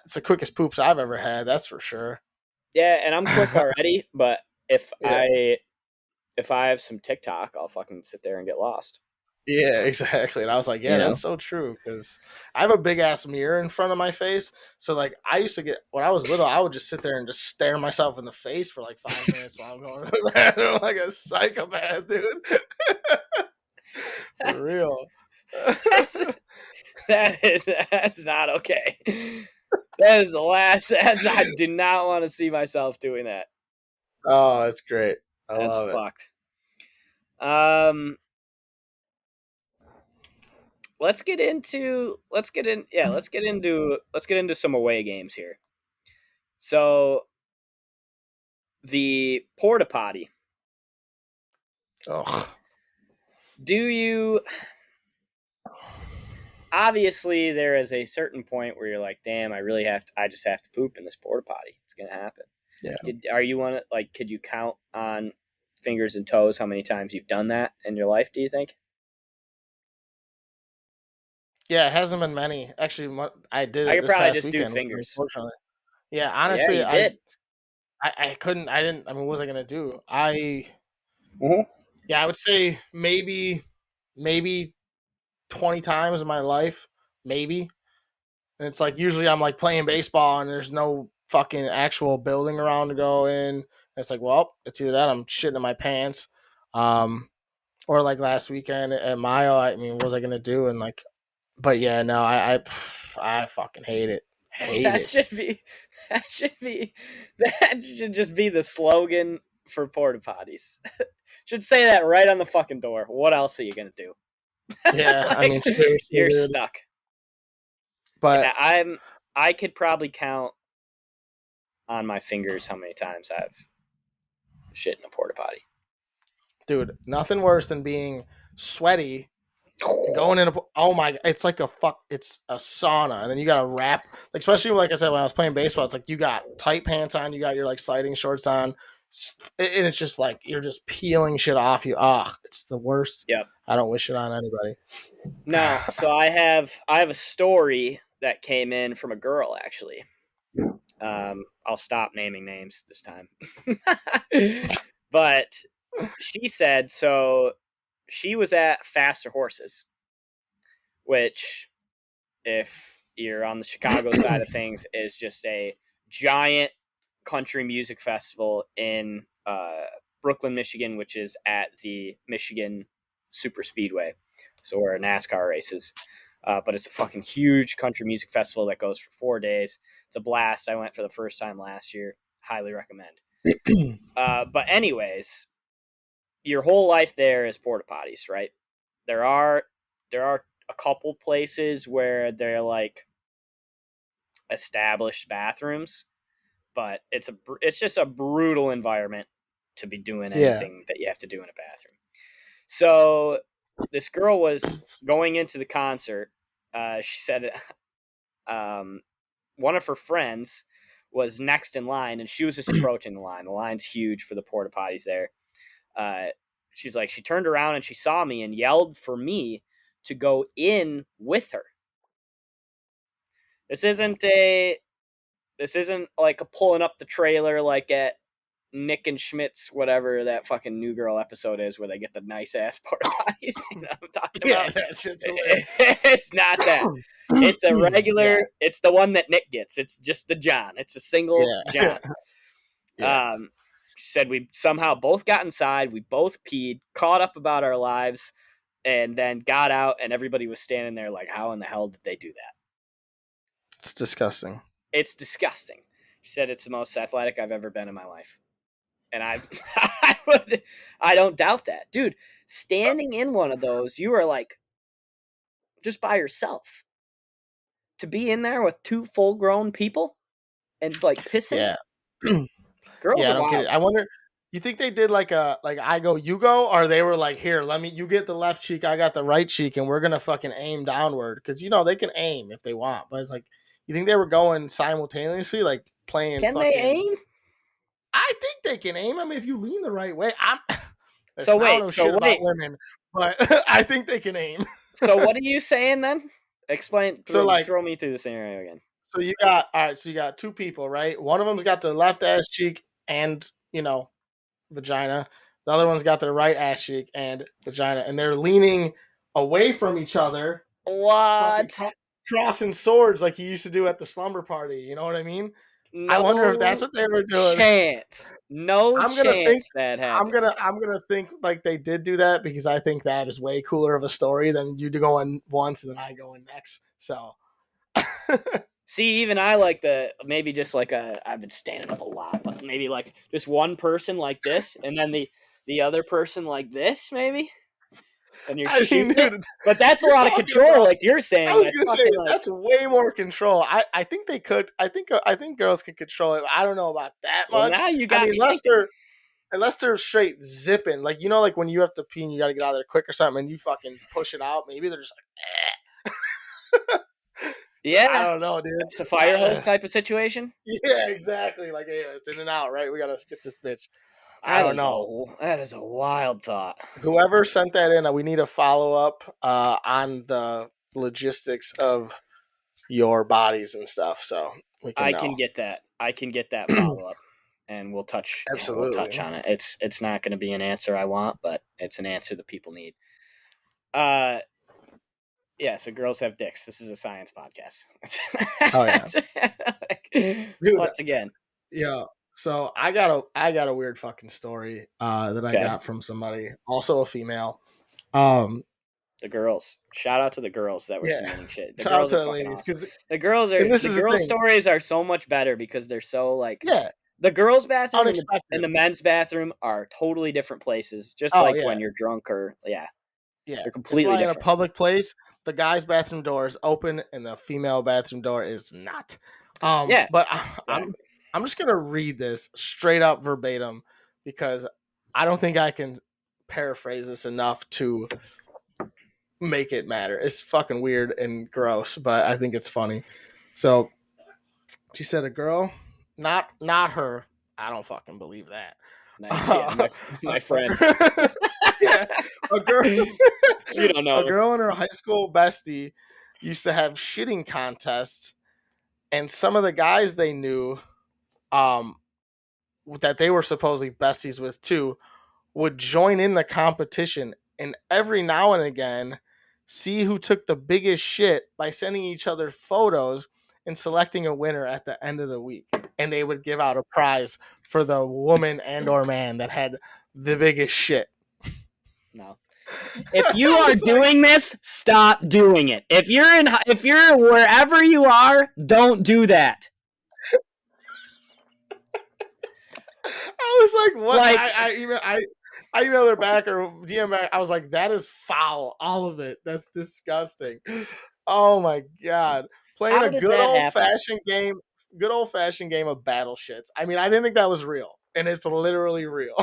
it's the quickest poops I've ever had. That's for sure. Yeah, and I'm quick already, but if Yeah. I have some TikTok, I'll fucking sit there and get lost. Yeah, exactly. And I was like, yeah, You that's know? so true. Because I have a big ass mirror in front of my face. So, like, I used to get, when I was little, I would just sit there and just stare myself in the face for like 5 minutes while I'm going to the bathroom like a psychopath, dude. For real. that's that's not okay. That is the last. I do not want to see myself doing that. Oh, it's great. I That's love it. fucked. Um, let's get into some away games here. So the porta potty. Oh, Do you obviously there is a certain point where you're like, damn, I just have to poop in this porta potty. It's gonna happen. yeah. Are you one of like? Could you count on fingers and toes how many times you've done that in your life? Do you think? Yeah, it hasn't been many. Actually, I did I it could this probably past just do weekend, fingers. unfortunately. Yeah, Yeah, honestly, you did. I couldn't, I didn't, I mean, what was I going to do? Mm-hmm. Yeah, I would say maybe 20 times in my life, maybe. And it's like usually I'm like playing baseball and there's no fucking actual building around to go in. And it's like, well, it's either that or I'm shitting in my pants. Um, or like last weekend at Mayo, I mean, what was I gonna do? And like, but yeah, no, I fucking hate it. Hate That it. should be that should be that should just be the slogan for porta potties. Should say that right on the fucking door. What else are you gonna do? Yeah, I Like mean, seriously, you're dude. stuck. But Yeah, I could probably count on my fingers how many times I've shit in a porta potty. dude, nothing worse than being sweaty and going in a, oh my, it's like a fuck, it's a sauna, and then you gotta wrap, like, especially like I said when I was playing baseball, it's like you got tight pants on, you got your like sliding shorts on, and it's just like you're just peeling shit off you. Ah, it's the worst. Yep. I don't wish it on anybody. Now, so I have a story that came in from a girl actually. I'll stop naming names this time. But she said so she was at Faster Horses, which, if you're on the Chicago side of things, is just a giant country music festival in Brooklyn, Michigan, which is at the Michigan Super Speedway. So where NASCAR races. But it's a fucking huge country music festival that goes for 4 days. It's a blast. I went for the first time last year. Highly recommend. But anyways, your whole life there is porta potties, right? There are a couple places where they're like established bathrooms, but it's just a brutal environment to be doing anything that you have to do in a bathroom. So this girl was going into the concert. She said one of her friends was next in line, and she was just approaching the line. The line's huge for the porta potties there. She's like, she turned around and she saw me and yelled for me to go in with her. This isn't like a pulling up the trailer like at Nick and Schmidt's, whatever that fucking New Girl episode is, where they get the nice ass porta potties. You know what I'm talking about? That shit's hilarious. It's not that. It's a regular. It's the one that Nick gets. It's just the John. It's a single John. She said we somehow both got inside. We both peed, caught up about our lives, and then got out. And everybody was standing there like, "How in the hell did they do that?" It's disgusting. It's disgusting. She said it's the most athletic I've ever been in my life. And I don't doubt that. Dude, standing in one of those, you are like just by yourself. To be in there with two full-grown people and like pissing. Yeah. Girls I are don't get it. I wonder, you think they did like I go, you go, or they were like, here, you get the left cheek, I got the right cheek, and we're gonna fucking aim downward. Because they can aim if they want. But it's like, you think they were going simultaneously, like playing Can fucking, they aim? I think they can aim. I mean, if you lean the right way. I don't know shit about women, but I think they can aim. So what are you saying then? Explain. Throw me through the scenario again. So you got two people, right? One of them's got their left ass cheek and vagina. The other one's got their right ass cheek and vagina, and they're leaning away from each other. What? Crossing swords like you used to do at the slumber party. You know what I mean? No, I wonder if that's what they were doing. I'm gonna think like they did do that because I think that is way cooler of a story than you going once and then I going next. So see, even I like maybe just like I've been standing up a lot, but maybe like just one person like this and then the other person like this, maybe. And you're shooting it. But that's a lot of control, like you're saying. I was gonna say that's way more control. I think they could. I think girls can control it. I don't know about that much. Now you got me unless they're straight zipping, like like when you have to pee and you got to get out of there quick or something, and you fucking push it out. Maybe they're just like, yeah, I don't know, dude. It's a fire hose type of situation. Yeah, exactly. Like, hey, it's in and out, right? We gotta get this bitch. I don't know. That is a wild thought. Whoever sent that in, we need a follow up on the logistics of your bodies and stuff. So I can get that follow up, and we'll touch. Absolutely. We'll touch on it. It's not going to be an answer I want, but it's an answer that people need. Yeah. So girls have dicks. This is a science podcast. Oh yeah. Dude, once again. Yeah. So I got a weird fucking story that I got from somebody, also a female. The girls. Shout out to the girls that were submitting shit. The girls are fucking awesome. The girls stories are so much better because they're so like the girls' bathroom and the men's bathroom are totally different places. Just when you're drunk or they're completely different. In a public place, the guy's bathroom door is open and the female bathroom door is not. But I'm just gonna read this straight up verbatim because I don't think I can paraphrase this enough to make it matter. It's fucking weird and gross, but I think it's funny. So she said a girl, not her. I don't fucking believe that. Nice, yeah, my friend. A girl. You don't know. A girl and her high school bestie used to have shitting contests, and some of the guys they knew, that they were supposedly besties with too, would join in the competition and every now and again see who took the biggest shit by sending each other photos and selecting a winner at the end of the week. And they would give out a prize for the woman and or man that had the biggest shit. No. If you are doing this, stop doing it. If you're wherever you are, don't do that. I was like, what? Like, I emailed her back or DM back. I was like, that is foul. All of it. That's disgusting. Oh my god. Playing how a does that happen? good old fashioned game of battle shits. I mean, I didn't think that was real. And it's literally real.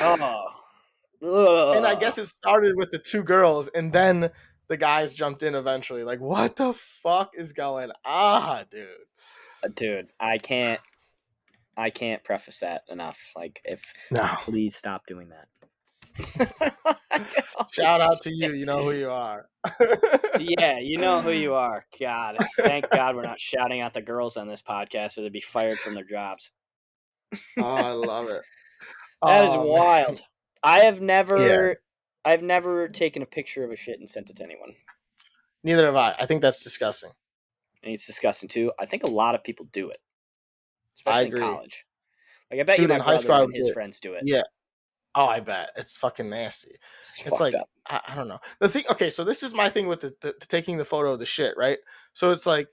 Oh. And I guess it started with the two girls, and then the guys jumped in eventually. Like, what the fuck is going on, dude? Dude, I can't preface that enough. Like, No. please stop doing that. Shout out to you. You know who you are. Yeah, you know who you are. God, thank God we're not shouting out the girls on this podcast, so they'd be fired from their jobs. Oh, I love it. That is Oh, wild. man. I've never taken a picture of a shit and sent it to anyone. Neither have I. I think that's disgusting. And it's disgusting too. I think a lot of people do it, I especially agree. in college. Like, I bet Dude, you my in high school, brother I and would do his it. friends do it. Yeah. Oh, I bet. It's fucking nasty. It's It's fucked like, up. I don't know. The thing, okay, so this is my thing with the taking the photo of the shit, right? So it's like,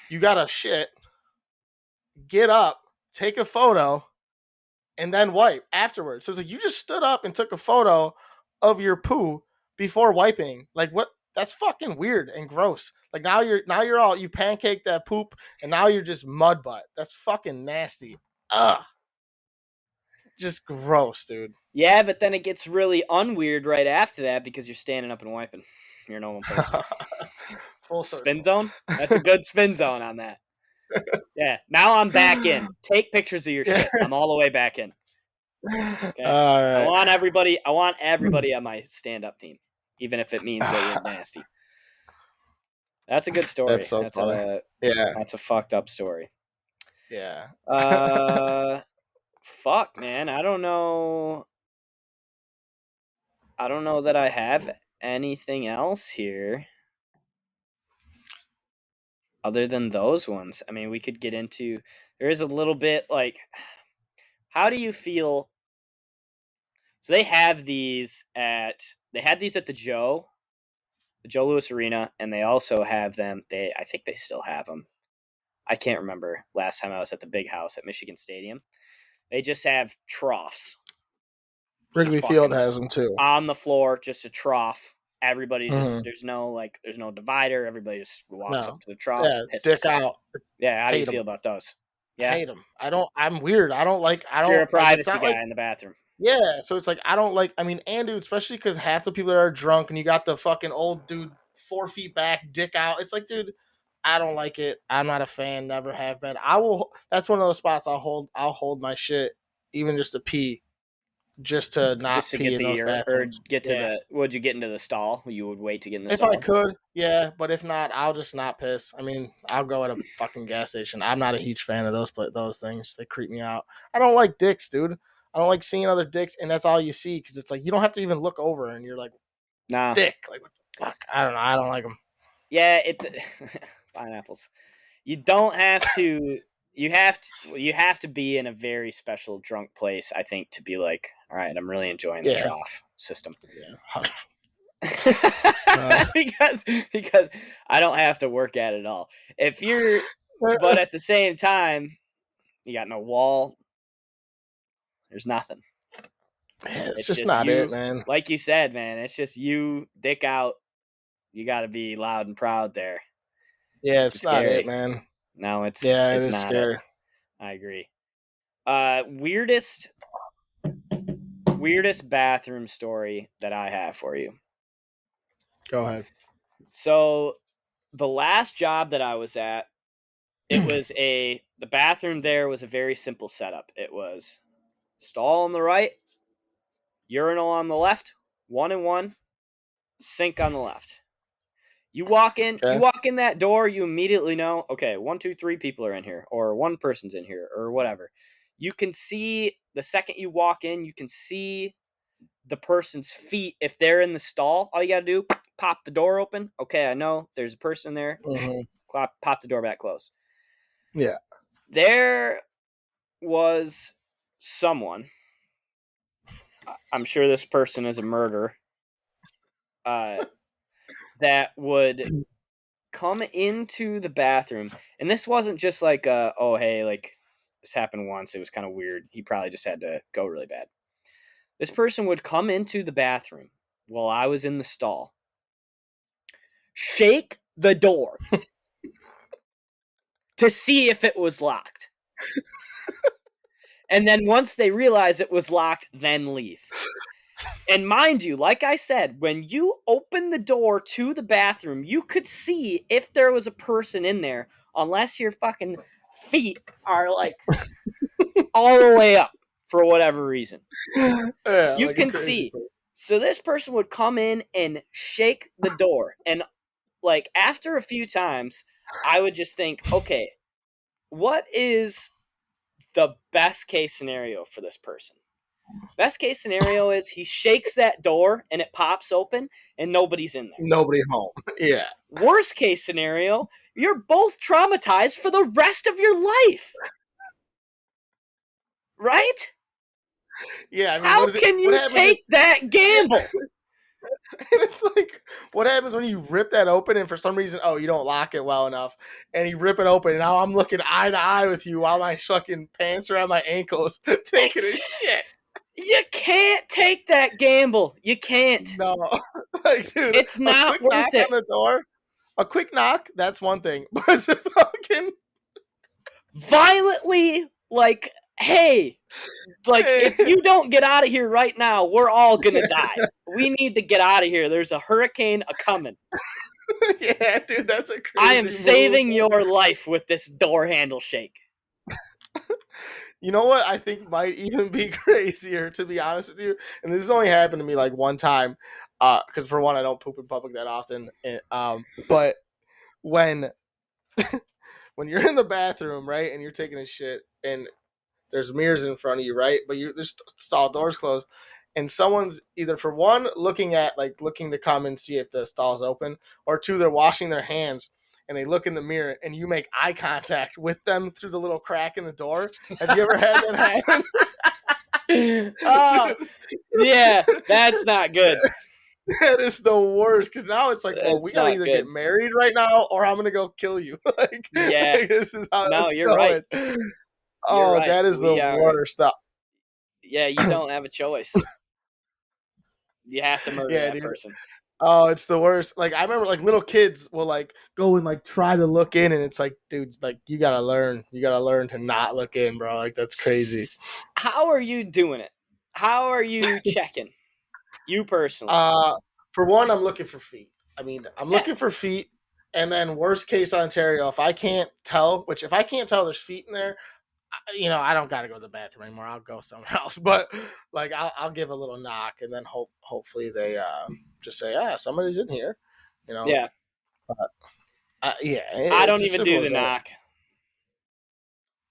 you got to shit, get up, take a photo, and then wipe afterwards. So it's like, you just stood up and took a photo of your poo before wiping. Like, what? That's fucking weird and gross. Like, now you're all, you pancake that poop, and now you're just mud butt. That's fucking nasty. Ugh. Just gross, dude. Yeah, but then it gets really unweird right after that because you're standing up and wiping. You're a normal person. Full circle. Spin zone? That's a good spin zone on that. Yeah. Now I'm back in. Take pictures of your shit. I'm all the way back in. Okay. All right. I want everybody on my stand-up team, even if it means that you're nasty. That's a good story. That's so funny. Yeah. That's a fucked up story. Yeah. Fuck, man. I don't know that I have anything else here other than those ones. I mean, we could get into, there is a little bit like, how do you feel? So they had these at the Joe Louis Arena, and they also have them. I think they still have them. I can't remember last time I was at the big house at Michigan Stadium. They just have troughs. Wrigley Field has them too. On the floor, just a trough. Everybody just there's no divider. Everybody just walks up to the trough. Yeah, dick out. Yeah, how do you feel about those? Yeah, I hate them. I'm weird. I don't. So you're a privacy guy in the bathroom. Yeah, so it's like I don't like. I mean, and dude, especially because half the people that are drunk, and you got the fucking old dude 4 feet back, dick out. It's like, dude, I don't like it. I'm not a fan. Never have been. I will. That's one of those spots I'll hold. I'll hold my shit, even just to pee, just to not just to pee get in those bathrooms. Or get to the. Would you get into the stall? You would wait to get in the If stall. I could, yeah, but if not, I'll just not piss. I mean, I'll go at a fucking gas station. I'm not a huge fan of those things. They creep me out. I don't like dicks, dude. I don't like seeing other dicks, and that's all you see because it's like you don't have to even look over, and you're like, nah, dick. Like what the fuck? I don't know. I don't like them. Yeah, pineapples. You don't have to. You have to be in a very special drunk place, I think, to be like, all right, I'm really enjoying the trough system. Yeah. because I don't have to work at it all. But at the same time, you got no wall. There's nothing. It's just not it, man. Like you said, man, it's just you, dick out. You got to be loud and proud there. Yeah, it's not it, man. No, it's not scary. It. I agree. Weirdest bathroom story that I have for you. Go ahead. So, the last job that I was at, the bathroom there was a very simple setup. It was stall on the right, urinal on the left, 1 and 1, sink on the left. You walk in that door, you immediately know, okay, 1, 2, 3 people are in here, or one person's in here, or whatever. You can see the second you walk in, you can see the person's feet, if they're in the stall, all you got to do, pop the door open. Okay, I know there's a person there. Mm-hmm. Pop the door back closed. Yeah. There was someone, I'm sure this person is a murderer, that would come into the bathroom, and this wasn't just like oh hey, like this happened once, it was kind of weird, he probably just had to go really bad. This person would come into the bathroom while I was in the stall, shake the door to see if it was locked, and then once they realize it was locked, then leave. And mind you, like I said, when you open the door to the bathroom, you could see if there was a person in there, unless your fucking feet are like all the way up for whatever reason. Yeah, You like can see. So this person would come in and shake the door. And like after a few times, I would just think, okay, what is the best case scenario for this person? Best case scenario is he shakes that door and it pops open and nobody's in there. Nobody home. Yeah. Worst case scenario, you're both traumatized for the rest of your life. Right? Yeah, I mean, how can you take that gamble? And it's like, what happens when you rip that open and for some reason, oh, you don't lock it well enough, and you rip it open, and now I'm looking eye to eye with you while my fucking pants are on my ankles, taking a shit. You can't take that gamble. You can't. No, like, dude, it's not worth knock it. On the door, a quick knock, that's one thing, but it's fucking violently, like, hey, like if you don't get out of here right now, we're all gonna die. We need to get out of here. There's a hurricane a coming. Yeah, dude, that's a crazy I am saving your life with this door handle shake. You know what I think might even be crazier, to be honest with you, and this has only happened to me like one time, because for one, I don't poop in public that often, but when when you're in the bathroom, right, and you're taking a shit, and there's mirrors in front of you, right, but there's stall doors closed, and someone's either for one looking to come and see if the stall's open, or two, they're washing their hands and they look in the mirror and you make eye contact with them through the little crack in the door. Have you ever had that happen? Oh, yeah, that's not good. That is the worst, because now it's like, well, we gotta either get married right now or I'm gonna go kill you. Yeah, this is how no, you're going. Right. Oh, right. That is the worst stuff. Yeah, you don't have a choice. You have to murder that person. Oh, it's the worst. Like, I remember, like, little kids will like go and like try to look in, and it's like, dude, like, you gotta learn to not look in, bro. Like, that's crazy. How are you doing it? How are you checking? You personally? For one, I'm looking for feet. I mean, I'm looking for feet, and then worst case Ontario, if I can't tell there's feet in there, I don't got to go to the bathroom anymore. I'll go somewhere else. But like, I'll give a little knock, and then hopefully they just say, somebody's in here. Yeah. Yeah. I don't even do the knock.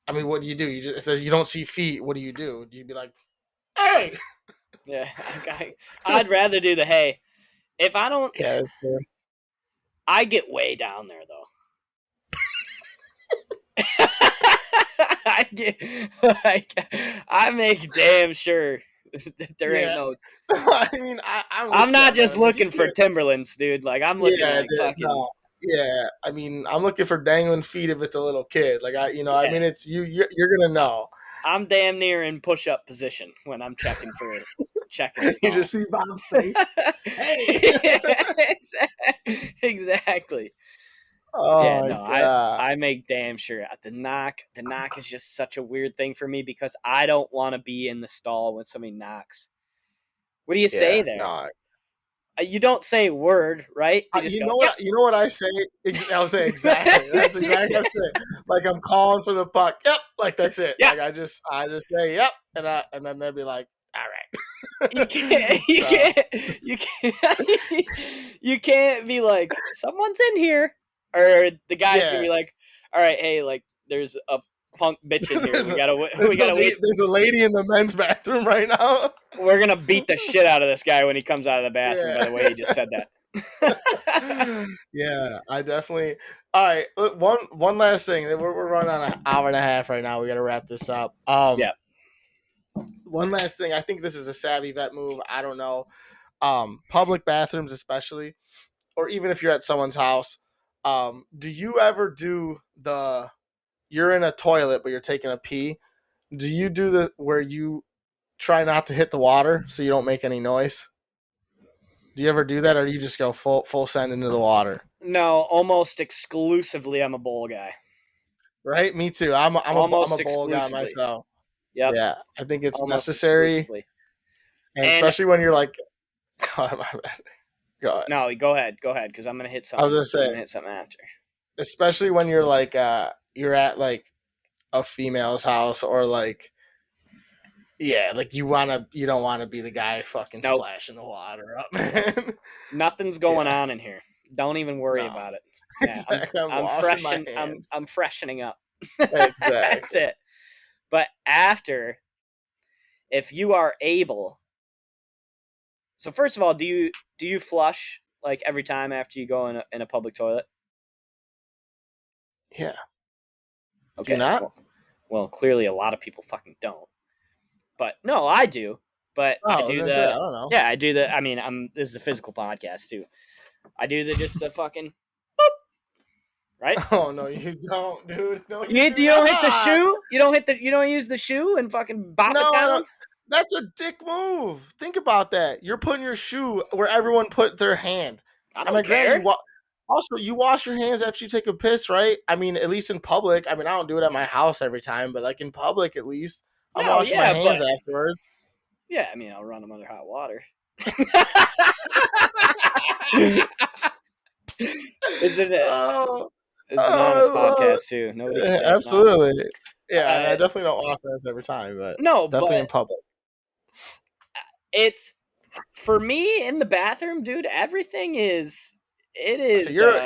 I mean, what do you do? If you don't see feet, what do? You'd be like, hey. Yeah, I'd rather do the hey. If I don't, yeah, that's fair. I get way down there though. I make damn sure that there ain't no. I mean, I'm not just looking for Timberlands, dude. Like, I'm looking like fucking. No. Yeah, I mean, I'm looking for dangling feet if it's a little kid. Like, I mean, it's you're gonna know. I'm damn near in push-up position when I'm checking for checking. You just see Bob's face. Hey, exactly. Oh, yeah, no, I make damn sure. The knock is just such a weird thing for me because I don't want to be in the stall when somebody knocks. What do you say there? No. You don't say a word, right? You know what I say? I'll say exactly. That's exactly what I say. Like, I'm calling for the puck. Yep. Like, that's it. Yeah. Like, I just say yep, and then they'll be like, all right. You can't be like, someone's in here, or the guy's gonna be like, all right, hey, like, there's a punk bitching here. There's We a, gotta wait. there's a lady in the men's bathroom right now. We're gonna beat the shit out of this guy when he comes out of the bathroom. Yeah. By the way, he just said that. Yeah, I definitely. All right, look, one last thing. We're running on an hour and a half right now. We got to wrap this up. Yeah. One last thing. I think this is a savvy vet move. I don't know. Public bathrooms, especially, or even if you're at someone's house. Do you ever do the? You're in a toilet, but you're taking a pee. Do you do the where you try not to hit the water so you don't make any noise? Do you ever do that, or do you just go full send into the water? No, almost exclusively, I'm a bowl guy. Right, me too. I'm a Almost bowl guy exclusively. myself. Yep. Yeah, I think it's Almost necessary, exclusively. and And especially when you're like, God, my bad. Go ahead. no, go ahead, because I'm gonna hit I was something. gonna I'm say, gonna hit something after. especially when you're like, you're at like a female's house or like, yeah, like you don't wanna be the guy fucking Nope. splashing the water up, man. Nothing's going Yeah. on in here. Don't even worry No. about it. Yeah, Exactly. I'm I'm washing my freshen. hands. I'm freshening up. Exactly. That's it. But after, if you are able, so first of all, do you flush like every time after you go in a public toilet? Yeah. Okay. Do not? Well, clearly a lot of people fucking don't. But no, I do. But Oh, I I was do gonna say, I don't know. yeah, I do the. I mean, this is a physical podcast too. I do just the fucking right. Oh no, you don't, dude. No, You do don't hit the not. shoe. You don't use the shoe and fucking bop No, it I down. don't. That's a dick move. Think about that. You're putting your shoe where everyone put their hand. I I mean, don't care. also, you wash your hands after you take a piss, right? I mean, at least in public. I mean, I don't do it at my house every time, but like in public, at least, I'm No, washing my yeah, hands but afterwards. yeah, I mean, I'll run them under hot water. Is it? Oh, It's an honest oh, podcast too. Nobody can say it's not. absolutely. Yeah, and I Uh, definitely don't wash my hands every time, but no, definitely but in public. it's for me in the bathroom, dude. Everything is. It So is. you're,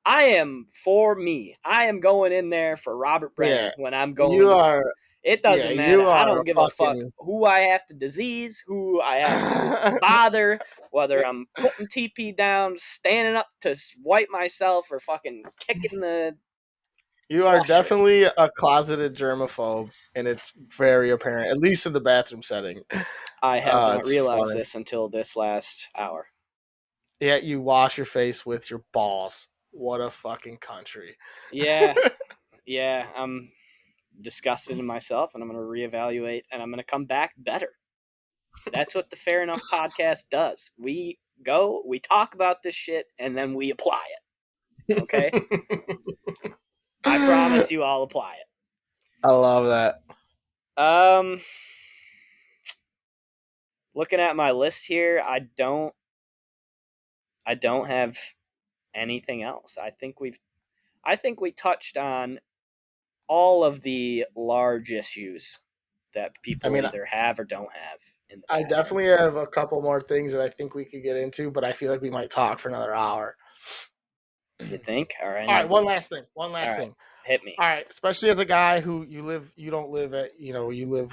I am for me. I am going in there for Robert yeah, Brenner when I'm going you to. are, It yeah, doesn't matter. you I are don't a give a fuck fucking. who I have to disease, who I have to bother, whether I'm putting TP down, standing up to wipe myself, or fucking kicking the You are flusher. definitely a closeted germaphobe, and it's very apparent, at least in the bathroom setting. I have not It's realized funny. this until this last hour. Yet you wash your face with your balls. What a fucking country. Yeah, yeah, I'm disgusted in myself, and I'm going to reevaluate, and I'm going to come back better. That's what the Fair Enough podcast does. We go, we talk about this shit, and then we apply it. Okay? I promise you I'll apply it. I love that. Looking at my list here, I don't have anything else. I think we touched on all of the large issues that people either have or don't have in the I bathroom. definitely have a couple more things that I think we could get into, but I feel like we might talk for another hour. You think? All right. All right, one last thing. Thing. Hit me. All right, especially as a guy who you don't live at, you live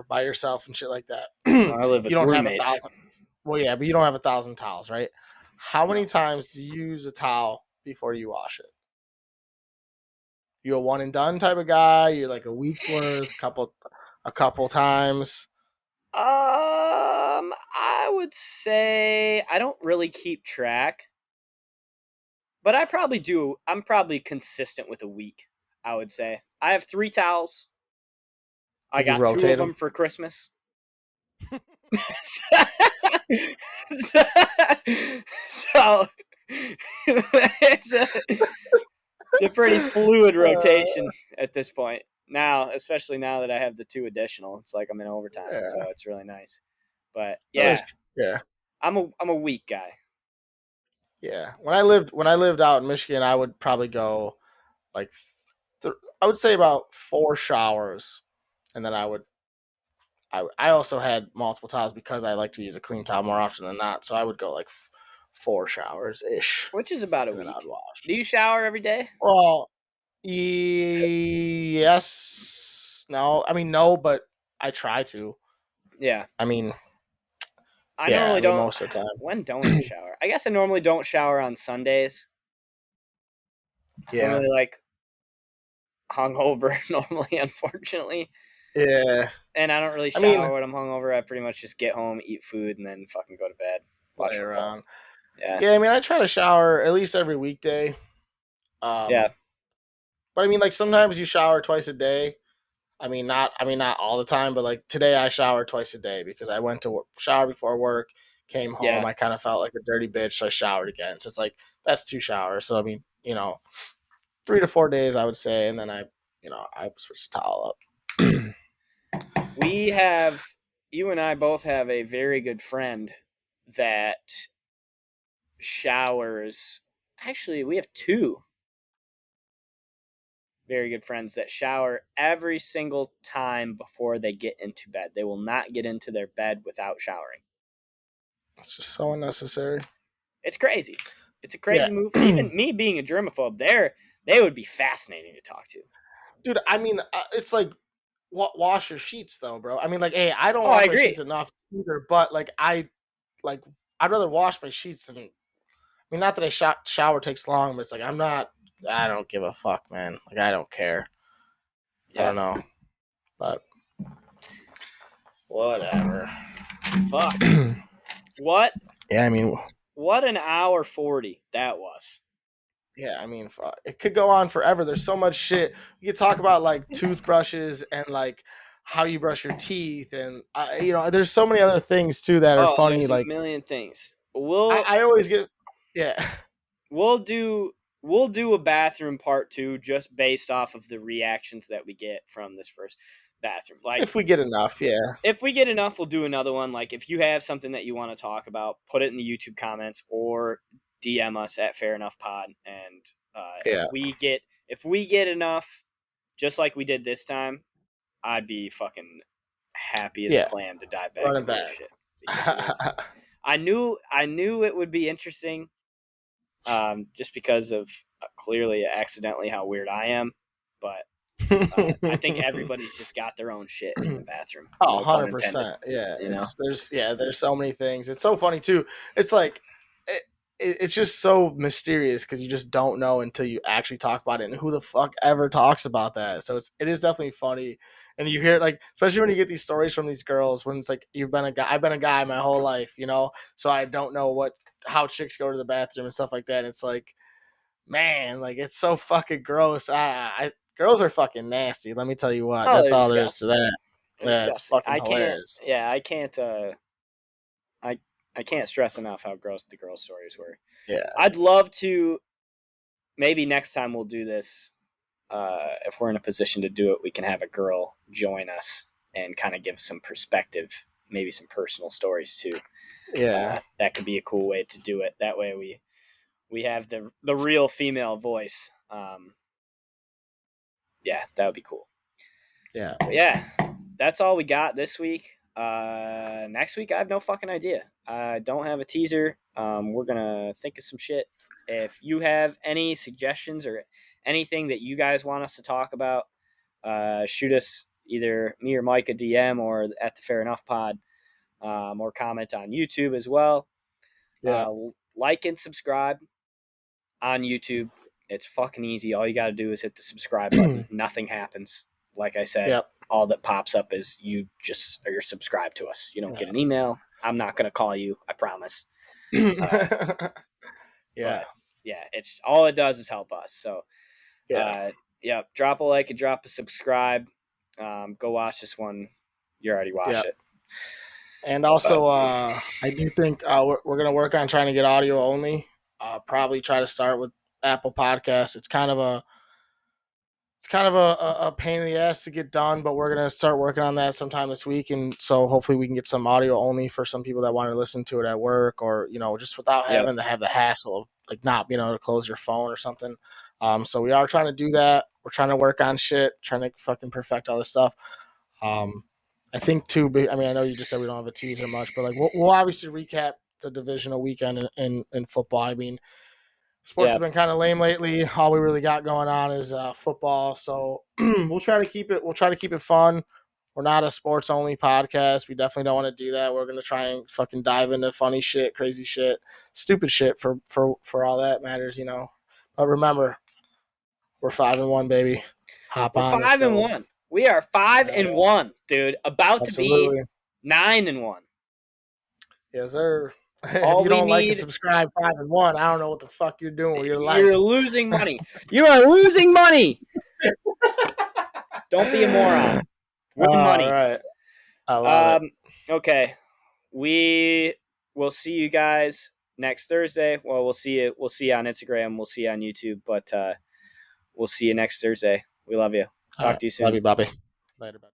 by yourself and shit like that. I live with you don't roommates. have 1,000. Well, yeah, but you don't have 1,000 towels, right? How many times do you use a towel before you wash it? You a one and done type of guy? You're like a week's worth, a couple times. I would say I don't really keep track, but I probably do. I'm probably consistent with a week. I would say I have 3 towels. I got 2 of them for Christmas. so it's a pretty fluid rotation at this point. Now, especially now that I have the 2 additional, it's like I'm in overtime, so it's really nice. But yeah, I'm a weak guy. Yeah, when I lived out in Michigan, I would probably go like I would say about 4 showers, and then I also had multiple towels because I like to use a clean towel more often than not. So I would go like 4 showers ish, which is about a and week. then I'd wash. Do you shower every day? Well, Yes. No. I mean, no, but I try to. Yeah. I mean, I yeah. I normally mean, don't. most of the When don't I shower? I guess I normally don't shower on Sundays. I'm Yeah. really like hungover normally, unfortunately. Yeah. And I don't really I mean, shower when I'm hungover. I pretty much just get home, eat food, and then fucking go to bed, play watch football. around. Yeah. Yeah. I mean, I try to shower at least every weekday. Yeah. Um, but I mean, like sometimes you shower twice a day. Not all the time, but like today I showered twice a day because I went to shower before work, came home, Yeah. I kind of felt like a dirty bitch, so I showered again. So it's like that's 2 showers. So I mean, 3 to 4 days I would say, and then I switch the towel up. We have, you and I both have a very good friend that showers. Actually, we have two very good friends that shower every single time before they get into bed. They will not get into their bed without showering. It's just so unnecessary. It's crazy. It's a Yeah, crazy move. Even me being a germaphobe, they would be fascinating to talk to. dude. I mean, it's like wash your sheets though, bro. I mean, like, hey, I don't Oh, I wash my agree. sheets enough either, but like I'd rather wash my sheets than. I mean, not that a shower takes long, but it's like I'm not. I don't give a fuck, man. Like I don't care. I Yeah. don't know, but whatever. Fuck. What? Yeah, I mean, What an hour 40 that was. yeah, I mean, fuck. It could go on forever. There's so much shit. We could talk about like toothbrushes and like how you brush your teeth, and there's so many other things too that are Oh, funny. there's a Like million things. I always get, yeah. We'll do we'll do a bathroom part 2 just based off of the reactions that we get from this first bathroom. Like If we get enough, yeah, if we get enough, we'll do another one. Like if you have something that you want to talk about, put it in the YouTube comments or DM us at Fair Enough Pod. And yeah, if we get enough, just like we did this time, I'd be fucking happy as a yeah. clam to dive back Running into this back. shit because it was. I knew it would be interesting, just because of clearly accidentally how weird I am, but I think everybody's just got their own shit in the bathroom. Oh, No pun intended. 100%. Yeah, You know. there's so many things. It's so funny too. It's like it's just so mysterious because you just don't know until you actually talk about it, and who the fuck ever talks about that. So it is definitely funny, and you hear like, especially when you get these stories from these girls when it's like you've been a guy, I've been a guy my whole life, so I don't know how chicks go to the bathroom and stuff like that. And it's like, man, like it's so fucking gross. Girls are fucking nasty. Let me tell you what. Oh, That's they're all there is to disgusting. that. They're Yeah, it's disgusting. fucking I can't. hilarious. Yeah, I can't. I can't stress enough how gross the girl stories were. Yeah. I'd love to. Maybe next time we'll do this. If we're in a position to do it, we can have a girl join us and kind of give some perspective, maybe some personal stories too. Yeah. That could be a cool way to do it. That way we have the real female voice. Yeah, that would be cool. Yeah. But yeah, that's all we got this week. Next week, I have no fucking idea. I don't have a teaser. We're gonna think of some shit. If you have any suggestions or anything that you guys want us to talk about, shoot us either me or Mike a DM or at the Fair Enough Pod, or comment on YouTube as well. Yeah. Like and subscribe on YouTube. It's fucking easy. All you got to do is hit the subscribe button. Nothing happens. Like I said, Yep. all that pops up is you're subscribed to us. You don't get an email. I'm not going to call you. I promise. Yeah. But yeah, it's all it does is help us. So Yeah. yeah, drop a like and drop a subscribe. Go watch this one. You already watched Yep. it. And also, I do think we're gonna work on trying to get audio only. Probably try to start with Apple Podcasts. It's kind of a pain in the ass to get done, but we're gonna start working on that sometime this week, and so hopefully we can get some audio only for some people that want to listen to it at work, or just without Yep. having to have the hassle of like not being able to close your phone or something. So we are trying to do that. We're trying to work on shit, trying to fucking perfect all this stuff. I think too. I mean, I know you just said we don't have a teaser much, but like we'll obviously recap the divisional weekend in football. I mean, Sports has been kind of lame lately. All we really got going on is football. So we'll try to keep it. We'll try to keep it fun. We're not a sports only podcast. We definitely don't want to do that. We're gonna try and fucking dive into funny shit, crazy shit, stupid shit for all that matters, you know. But remember, we're 5-1, baby. Hop We're on, let's 5-1. go. We are 5-1, dude. About to be Absolutely. 9-1. Yes, sir. If All you we don't like and need. subscribe 5-1, I don't know what the fuck you're doing with your life. You're losing money. You are losing money. Don't be a moron. Win money. All right. I love it. Okay. We will see you guys next Thursday. Well, we'll see you. We'll see you on Instagram. We'll see you on YouTube. But we'll see you next Thursday. We love you. Talk to you soon. Love you, Bobby. Later, bye.